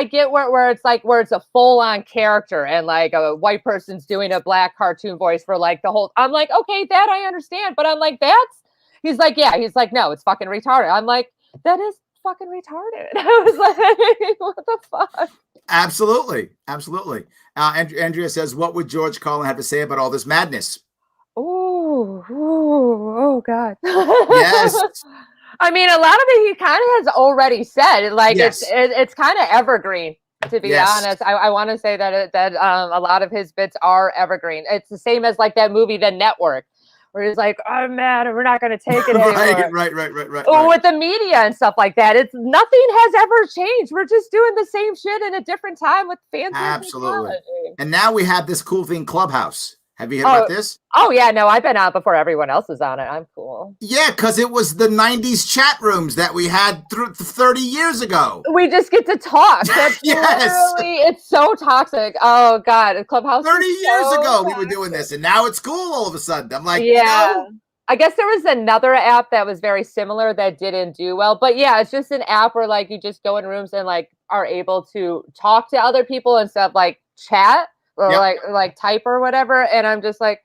B: get where it's like, where it's a full on character and like a white person's doing a black cartoon voice for like the whole, I'm like, okay, that I understand. But I'm like, he's like, yeah, he's like, no, it's fucking retarded. I'm like, that is fucking retarded. I was like, what the fuck?
A: Absolutely. Andrea says, what would George Carlin have to say about all this madness?
B: Oh God.
A: Yes.
B: I mean, a lot of it he kind of has already said. Like, yes. it's kind of evergreen, to be honest. I want to say that a lot of his bits are evergreen. It's the same as like that movie, The Network, where he's like, I'm mad and we're not going to take it anymore.
A: Right.
B: Or with the media and stuff like that. It's nothing has ever changed. We're just doing the same shit in a different time with fancy
A: Absolutely.
B: technology.
A: And now we have this cool thing, Clubhouse. Have you heard about this?
B: Oh, yeah. No, I've been on before everyone else was on it. I'm cool.
A: Yeah, because it was the 90s chat rooms that we had 30 years ago.
B: We just get to talk. That's
A: yes.
B: It's so toxic. Oh, God. Clubhouse
A: 30 years ago we were doing this, and now it's cool all of a sudden. I'm like,
B: yeah. I guess there was another app that was very similar that didn't do well. But yeah, it's just an app where like you just go in rooms and like are able to talk to other people instead of like chat. Or like type or whatever, and I'm just like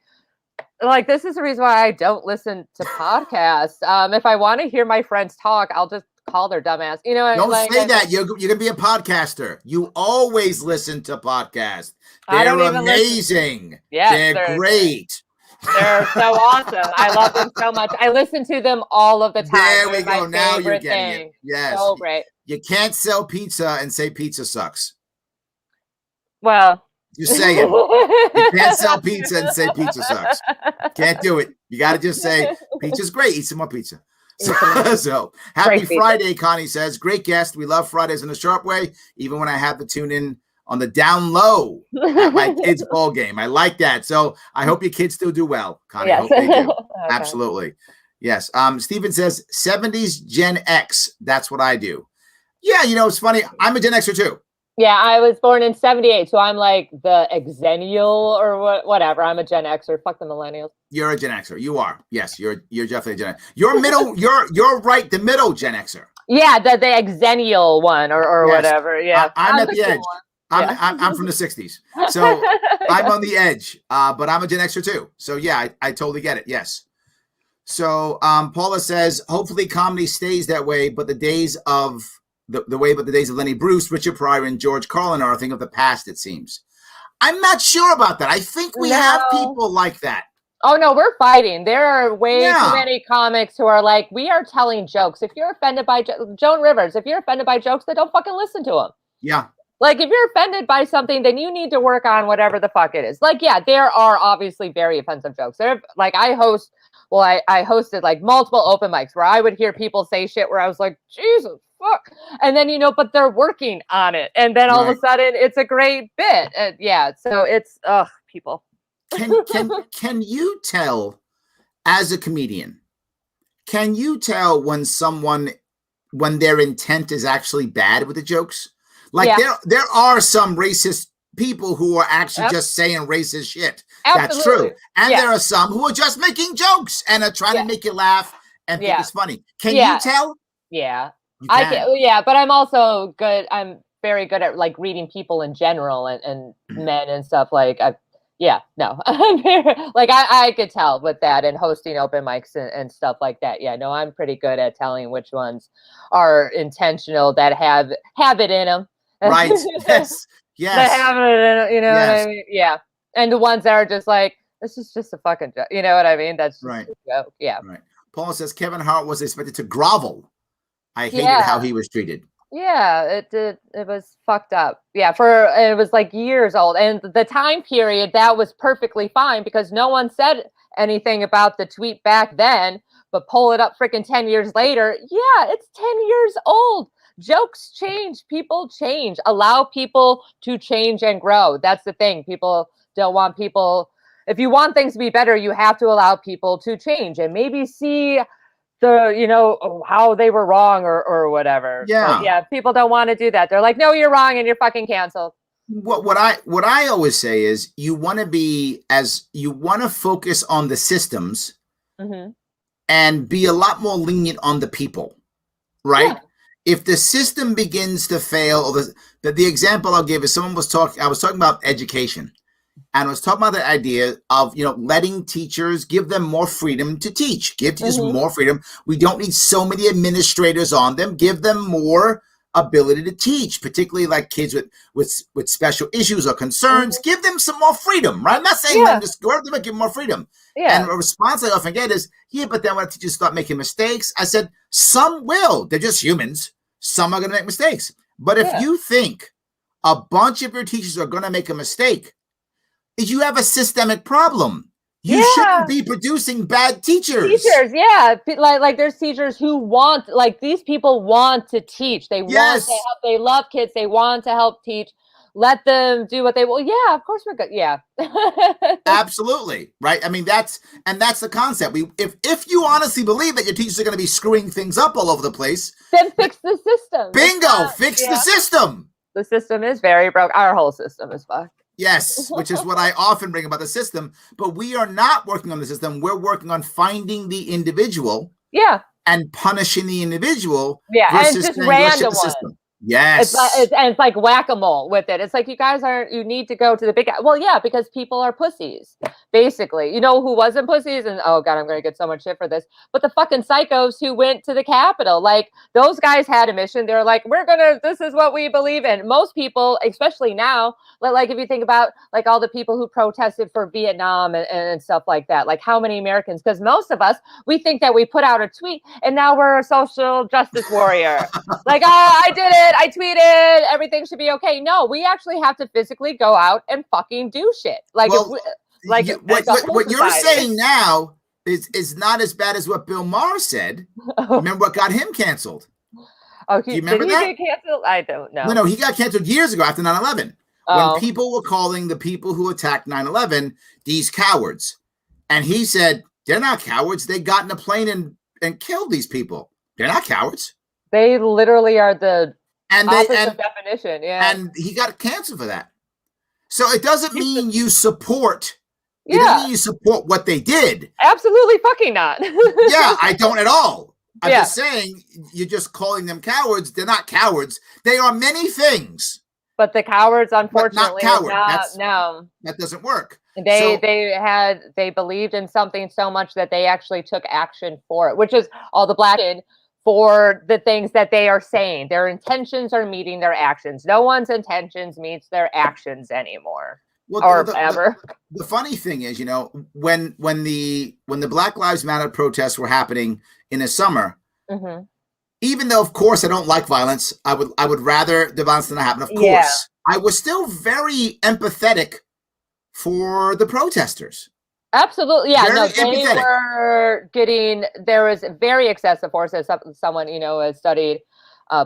B: this is the reason why I don't listen to podcasts. If I want to hear my friends talk, I'll just call their dumbass. You know,
A: don't say that. You're gonna be a podcaster. You always listen to podcasts. They're amazing.
B: Yeah,
A: they're great.
B: They're so awesome. I love them so much. I listen to them all of the time.
A: There we go. Now you're getting it. Yes.
B: So great.
A: You can't sell pizza and say pizza sucks.
B: Well.
A: Just say it. You can't sell pizza and say pizza sucks. Can't do it. You got to just say pizza's great. Eat some more pizza. So happy Friday, Connie says. Great guest. We love Fridays in the Sharpe Way, even when I have to tune in on the down low at my kids' ball game. I like that. So I hope your kids still do well, Connie.
B: Yes.
A: I hope they do.
B: Okay.
A: Absolutely. Yes. Stephen says 70s Gen X. That's what I do. Yeah, you know, it's funny. I'm a Gen Xer too.
B: Yeah, I was born in 78, so I'm like the exennial or whatever. I'm a Gen Xer. Fuck the millennials.
A: You're a Gen Xer. You are. Yes, you're definitely a Gen Xer. You're middle. you're right. The middle Gen Xer.
B: Yeah, the exennial one or yes. Whatever. Yeah,
A: I'm at the edge. I'm from the 60s, so I'm on the edge. But I'm a Gen Xer too. So yeah, I totally get it. Yes. So Paula says, hopefully comedy stays that way, but the days of the days of Lenny Bruce, Richard Pryor, and George Carlin are a thing of the past, it seems. I'm not sure about that. I think we have people like that.
B: Oh, no, we're fighting. There are way too many comics who are like, we are telling jokes. If you're offended by Joan Rivers, if you're offended by jokes, then don't fucking listen to them.
A: Yeah.
B: Like, if you're offended by something, then you need to work on whatever the fuck it is. Like, yeah, there are obviously very offensive jokes. Like, I hosted like multiple open mics where I would hear people say shit where I was like, Jesus, fuck. And then, but they're working on it. And then all of a sudden it's a great bit. Yeah. So it's, people.
A: Can you tell as a comedian, can you tell when their intent is actually bad with the jokes? Like there are some racist people who are actually just saying racist shit. Absolutely. That's true. And there are some who are just making jokes and are trying to make you laugh and think it's funny. Can you tell?
B: Yeah. I can, but I'm also good. I'm very good at like reading people in general and men and stuff like, like I could tell with that and hosting open mics and stuff like that. Yeah, no, I'm pretty good at telling which ones are intentional that have it in them.
A: Right. Yes. Yes.
B: That have it in them, what I mean? Yeah. And the ones that are just like, this is just a fucking joke. You know what I mean? That's just a joke. Yeah. Right.
A: Paul says Kevin Hart was expected to grovel. I hated how he was treated.
B: Yeah, it did. It was fucked up. Yeah, it was like years old. And the time period, that was perfectly fine because no one said anything about the tweet back then, but pull it up freaking 10 years later. Yeah, it's 10 years old. Jokes change. People change. Allow people to change and grow. That's the thing. People don't want people. If you want things to be better, you have to allow people to change and maybe see how they were wrong or whatever.
A: Yeah.
B: But yeah. People don't want to do that. They're like, no, you're wrong and you're fucking canceled.
A: what I always say is you want to focus on the systems and be a lot more lenient on the people, right? Yeah. If the system begins to fail, or the example I'll give is I was talking about education, and I was talking about the idea of, letting teachers, give them more freedom to teach, give teachers more freedom. We don't need so many administrators on them. Give them more ability to teach, particularly like kids with special issues or concerns. Give them some more freedom, right? I'm not saying let them just go out there and give them more freedom. Yeah. And a response I often get is, but then when teachers start making mistakes, I said, some will. They're just humans. Some are going to make mistakes. But if you think a bunch of your teachers are going to make a mistake, you have a systemic problem. You shouldn't be producing bad teachers.
B: Like there's teachers who want, like these people want to teach. They want to help. They love kids. They want to help teach. Let them do what they will. Yeah, of course we're good. Yeah.
A: Absolutely. Right. I mean, that's the concept. If you honestly believe that your teachers are going to be screwing things up all over the place,
B: then fix the system.
A: Bingo. Fix the system.
B: The system is very broke. Our whole system is fucked.
A: Yes, which is what I often bring about the system. But we are not working on the system. We're working on finding the individual. Yeah. And punishing the individual.
B: Yeah. And just random one.
A: Yes.
B: It's like whack-a-mole with it. It's like you need to go to the big guy. Well, yeah, because people are pussies, basically. You know who wasn't pussies? And oh God, I'm going to get so much shit for this. But the fucking psychos who went to the Capitol, like those guys had a mission. They're like, this is what we believe in. Most people, especially now, like if you think about like all the people who protested for Vietnam and stuff like that, like how many Americans, because most of us, we think that we put out a tweet and now we're a social justice warrior. Like, I did it. I tweeted everything should be okay. No, we actually have to physically go out and fucking do shit. Like,
A: what you're saying now is not as bad as what Bill Maher said. Remember what got him canceled?
B: Oh, do you remember that? Get canceled? I don't know.
A: No, he got canceled years ago after 9/11. When people were calling the people who attacked 9/11 these cowards. And he said, they're not cowards. They got in a plane and killed these people. They're not cowards.
B: They literally are the opposite definition. Yeah.
A: And he got canceled for that. So it doesn't mean you support. It doesn't mean you support what they did.
B: Absolutely fucking not.
A: Yeah, I don't at all. I'm just saying you're just calling them cowards. They're not cowards. They are many things.
B: But the cowards, unfortunately, no.
A: That doesn't work.
B: They believed in something so much that they actually took action for it, which is all the black in for the things that they are saying. Their intentions are meeting their actions. No one's intentions meets their actions anymore. Ever.
A: The funny thing is, when the Black Lives Matter protests were happening in the summer, even though, of course, I don't like violence, I would rather the violence than not happen. Of course, I was still very empathetic for the protesters.
B: Absolutely, yeah. There was very excessive force. As someone has studied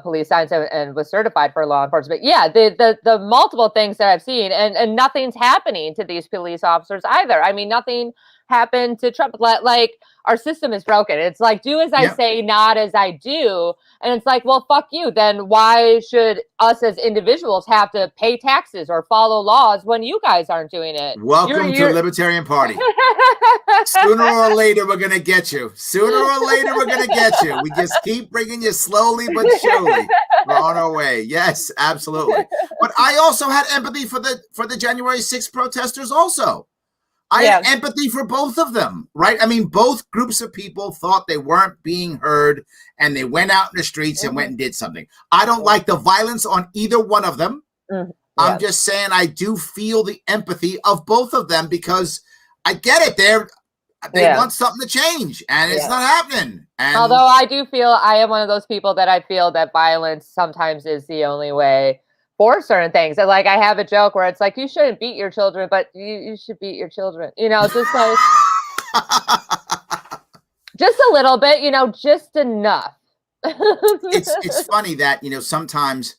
B: police science and was certified for law enforcement. But yeah, the multiple things that I've seen, and nothing's happening to these police officers either. I mean, nothing happened to Trump. Like, our system is broken. It's like, do as I say, not as I do. And it's like, well, fuck you. Then why should us as individuals have to pay taxes or follow laws when you guys aren't doing it?
A: Welcome to the Libertarian Party. Sooner or later, we're going to get you. We just keep bringing you slowly but surely. We're on our way. Yes, absolutely. But I also had empathy for the January 6th protesters also. I had empathy for both of them, right? I mean, both groups of people thought they weren't being heard, and they went out in the streets and went and did something. I don't like the violence on either one of them. I'm just saying I do feel the empathy of both of them, because I get it. They want something to change, and it's not happening. And
B: although I am one of those people that I feel that violence sometimes is the only way for certain things. And like, I have a joke where it's like, you shouldn't beat your children, but you should beat your children, just like just a little bit, just enough.
A: It's funny that, sometimes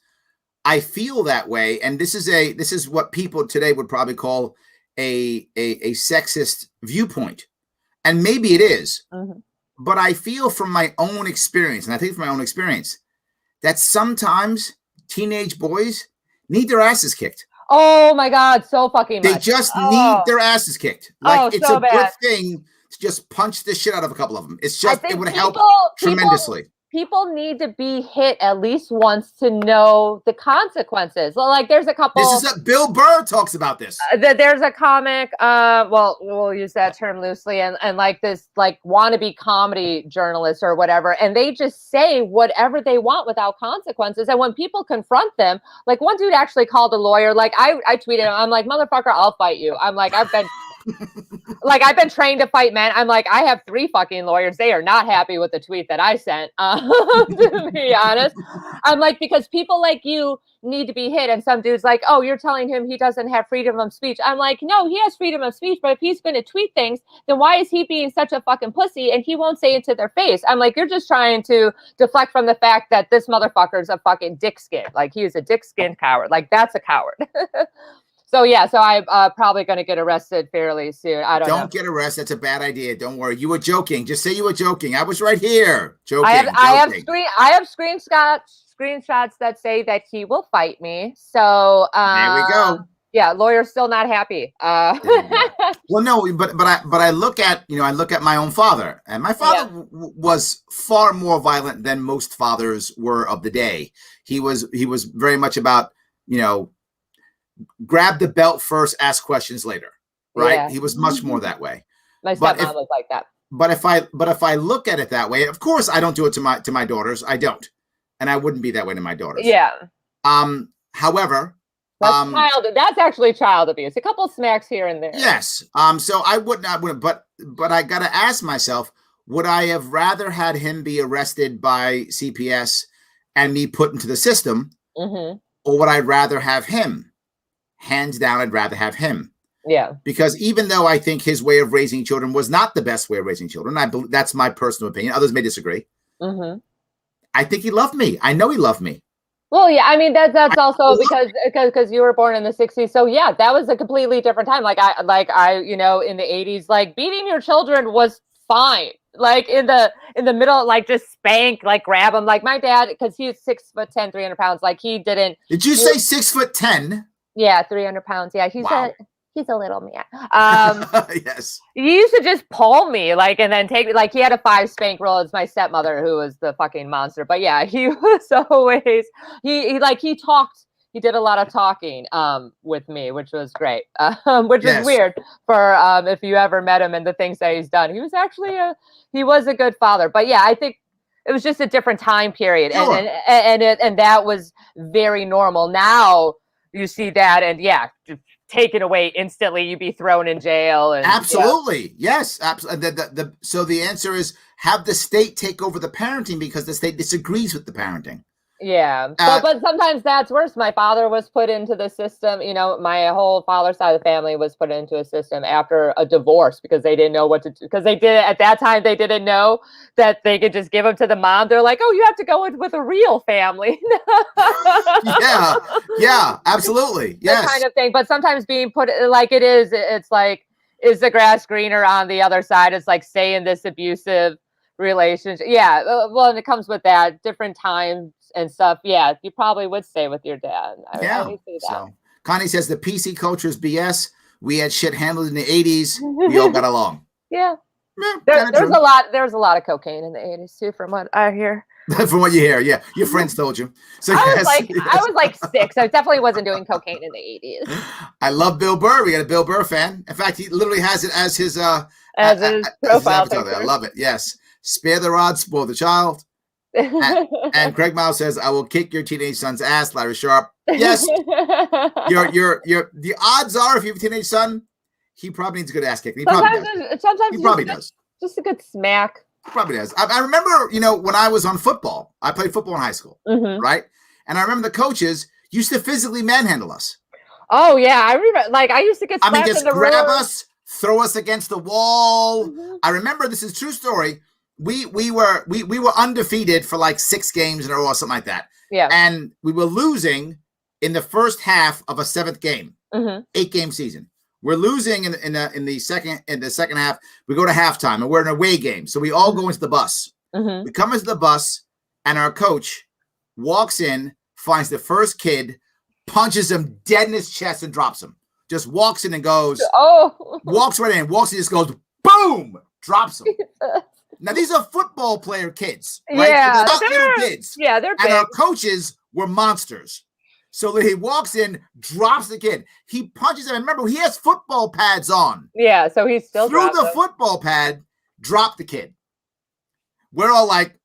A: I feel that way. And this is what people today would probably call a sexist viewpoint. And maybe it is, but I feel from my own experience, and I think from my own experience, that sometimes teenage boys need their asses kicked.
B: Oh my God, so fucking much.
A: They just need their asses kicked. Like it's
B: so
A: a
B: bad.
A: good thing to just punch the shit out of a couple of them. It's just it would help tremendously.
B: People need to be hit at least once to know the consequences. Like there's a couple.
A: This is Bill Burr talks about this.
B: There's a comic. Well, we'll use that term loosely, and like this like wannabe comedy journalist or whatever, and they just say whatever they want without consequences. And when people confront them, like one dude actually called a lawyer. Like I tweeted him. I'm like, motherfucker, I'll fight you. I'm like, I've been trained to fight men. I'm like, I have 3 fucking lawyers. They are not happy with the tweet that I sent, to be honest. I'm like, because people like you need to be hit. And some dude's like, oh, you're telling him he doesn't have freedom of speech. I'm like, no, he has freedom of speech. But if he's going to tweet things, then why is he being such a fucking pussy? And he won't say it to their face. I'm like, you're just trying to deflect from the fact that this motherfucker's a fucking dick skin. Like he is a dick skin coward. Like that's a coward. So yeah, so I'm probably going to get arrested fairly soon. I don't know.
A: Get arrested. That's a bad idea. Don't worry. You were joking. Just say you were joking. I was right here. Joking.
B: I have screenshots that say that he will fight me. So
A: there we go.
B: Yeah, lawyer's still not happy.
A: Well, no, but I look at my own father, and my father was far more violent than most fathers were of the day. He was very much about, grab the belt first, ask questions later, right? Yeah. He was much more that way.
B: My stepmom was like that.
A: But if I look at it that way, of course I don't do it to my daughters. I don't, and I wouldn't be that way to my daughters.
B: Yeah.
A: However,
B: that's actually child abuse. A couple smacks here and there.
A: Yes. So I wouldn't. But I gotta ask myself, would I have rather had him be arrested by CPS and me put into the system, or would I rather have him? Hands down, I'd rather have him.
B: Yeah.
A: Because even though I think his way of raising children was not the best way of raising children, that's my personal opinion. Others may disagree. I think he loved me. I know he loved me.
B: Well, yeah. I mean, that's also because you were born in the 60s. So yeah, that was a completely different time. Like I, in the 80s, like beating your children was fine. Like in the middle, like just spank, like grab them. Like my dad, because he's 6'10", 300 pounds. Like he didn't.
A: Did you say 6'10"?
B: Yeah, 300 pounds. Yeah, he's a little man.
A: Yes.
B: He used to just pull me, like, and then take me. Like he had a 5 spank roll. It's my stepmother who was the fucking monster. But yeah, he was always he talked. He did a lot of talking with me, which was great. Which is weird for if you ever met him and the things that he's done. He was actually he was a good father. But yeah, I think it was just a different time period, sure. and that was very normal. Now you see that, and taken away instantly, you'd be thrown in jail. And
A: absolutely, yes, absolutely. So the answer is have the state take over the parenting because the state disagrees with the parenting.
B: Yeah, but sometimes that's worse. My father was put into the system. My whole father's side of the family was put into a system after a divorce because they didn't know what to do. Because they did at that time, they didn't know that they could just give them to the mom. They're like, "Oh, you have to go with a real family."
A: yeah, absolutely, yes,
B: that kind of thing. But sometimes being put like it is, it's like, is the grass greener on the other side? It's like stay in this abusive relationship. Yeah, well, and it comes with that different times and stuff. Yeah, you probably would stay with your dad. I say that.
A: So Connie says the PC culture is BS. We had shit handled in the 80s. We all got along.
B: Yeah. There's a lot of cocaine in the 80s too, from what I hear.
A: From what you hear, yeah. Your friends told you. So
B: I was like 6. I definitely wasn't doing cocaine in the 80s.
A: I love Bill Burr. We got a Bill Burr fan. In fact, he literally has it as his
B: profile
A: picture. I love it. Yes. Spare the rod, spoil the child. And Craig Miles says, "I will kick your teenage son's ass, Larry Sharpe." Yes, the odds are, if you have a teenage son, he probably needs a good ass kick. He probably does.
B: Just a good smack.
A: He probably does. I remember, when I was on football, I played football in high school, right? And I remember the coaches used to physically manhandle us.
B: Oh yeah, I remember. Like I used to get slapped in the
A: grab us, throw us against the wall. I remember, this is a true story. We were undefeated for like 6 games in a row or something like that.
B: Yeah.
A: And we were losing in the first half of a 7th game, 8-game season. We're losing in the second half. We go to halftime and we're in an away game. So we all go into the bus. We come into the bus and our coach walks in, finds the first kid, punches him dead in his chest and drops him. Just walks in and goes, walks right in, walks and just goes, boom, drops him. Now, these are football player kids, right?
B: Yeah,
A: so they're not little kids.
B: Yeah, they're big.
A: And our coaches were monsters. So he walks in, drops the kid. He punches him. Remember, he has football pads on.
B: Yeah, so he's still
A: through the football pad, dropped the kid. We're all like,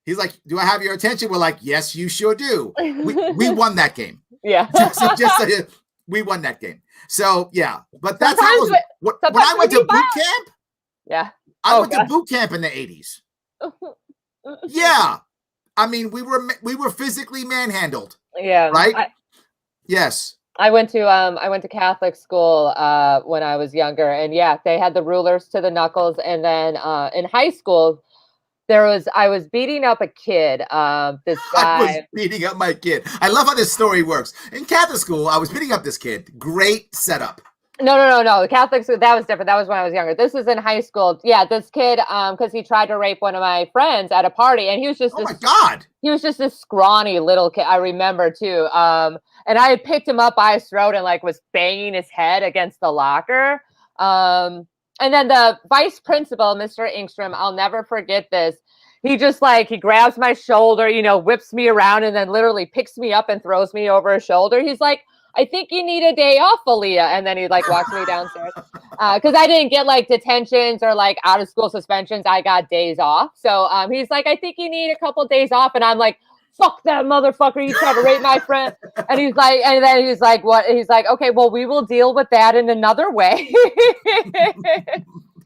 A: he's like, do I have your attention? We're like, yes, you sure do. We won that game.
B: Yeah.
A: We won that game. So, yeah. But that's how it was. When I went to boot camp,
B: yeah.
A: I went to boot camp in the 80s. Yeah. I mean, we were physically manhandled.
B: Yeah.
A: Right? Yes.
B: I went to Catholic school when I was younger, and yeah, they had the rulers to the knuckles. And then in high school, I was beating up a kid. This guy.
A: I was beating up my kid. I love how this story works. In Catholic school, I was beating up this kid. Great setup.
B: No. The Catholic school, that was different. That was when I was younger. This is in high school. Yeah, this kid, because he tried to rape one of my friends at a party, and he was just
A: my God. He
B: was just this scrawny little kid. I remember too. And I had picked him up by his throat and like was banging his head against the locker. And then the vice principal, Mr. Ingstrom, I'll never forget this. He just he grabs my shoulder, whips me around and then literally picks me up and throws me over his shoulder. He's like, I think you need a day off, Alia. And then he walks me downstairs. Because I didn't get detentions or out of school suspensions. I got days off. So he's like, I think you need a couple days off. And I'm like, fuck that motherfucker. You tried to rape my friend. And he's like, and then he's like, what? He's like, okay, well, we will deal with that in another way.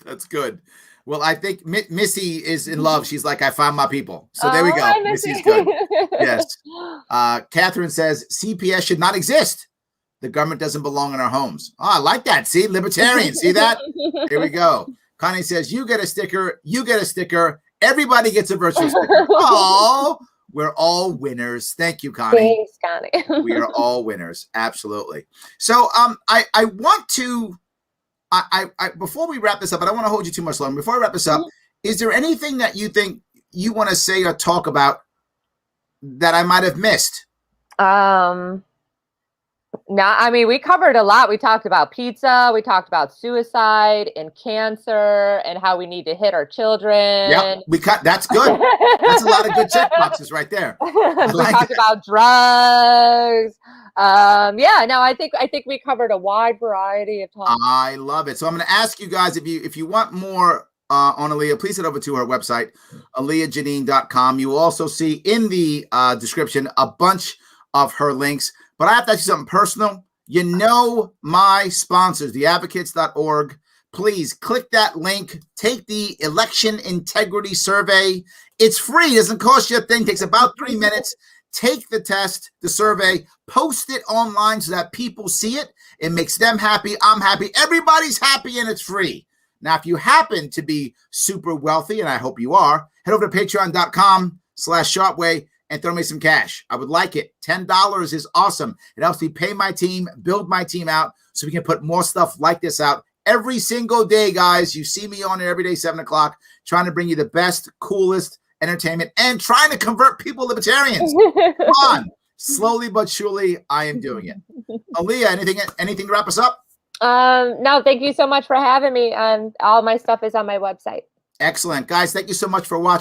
A: That's good. Well, I think Missy is in love. She's like, I found my people. So there we go. Missy's good. Yes. Catherine says CPS should not exist. The government doesn't belong in our homes. Oh, I like that. See, libertarian. See that? Here we go. Connie says, you get a sticker. You get a sticker. Everybody gets a virtual sticker. Oh, we're all winners. Thank you, Connie.
B: Thanks, Connie.
A: We are all winners. Absolutely. So I want to, before we wrap this up, I don't want to hold you too much longer. Before I wrap this up, is there anything that you think you want to say or talk about that I might have missed?
B: No, I mean, we covered a lot. We talked about pizza. We talked about suicide and cancer and how we need to hit our children.
A: Yeah, that's good. That's a lot of good check boxes right there.
B: We talked about drugs. I think we covered a wide variety of topics.
A: I love it. So I'm going to ask you guys, if you want more on Alia, please head over to her website, aliajanine.com. You will also see in the description a bunch of her links. But I have to ask you something personal. My sponsors, theadvocates.org. Please click that link. Take the election integrity survey. It's free. It doesn't cost you a thing. It takes about 3 minutes. Take the test, the survey, post it online so that people see it. It makes them happy. I'm happy. Everybody's happy, and it's free. Now, if you happen to be super wealthy, and I hope you are, head over to patreon.com/Sharpe Way and throw me some cash. I would like it. $10 is awesome. It helps me pay my team, build my team out, so we can put more stuff like this out every single day, guys. You see me on it every day, 7 o'clock, trying to bring you the best, coolest entertainment and trying to convert people libertarians. Come on. Slowly but surely, I am doing it. Alia, anything to wrap us up?
B: No, thank you so much for having me. All my stuff is on my website.
A: Excellent. Guys, thank you so much for watching.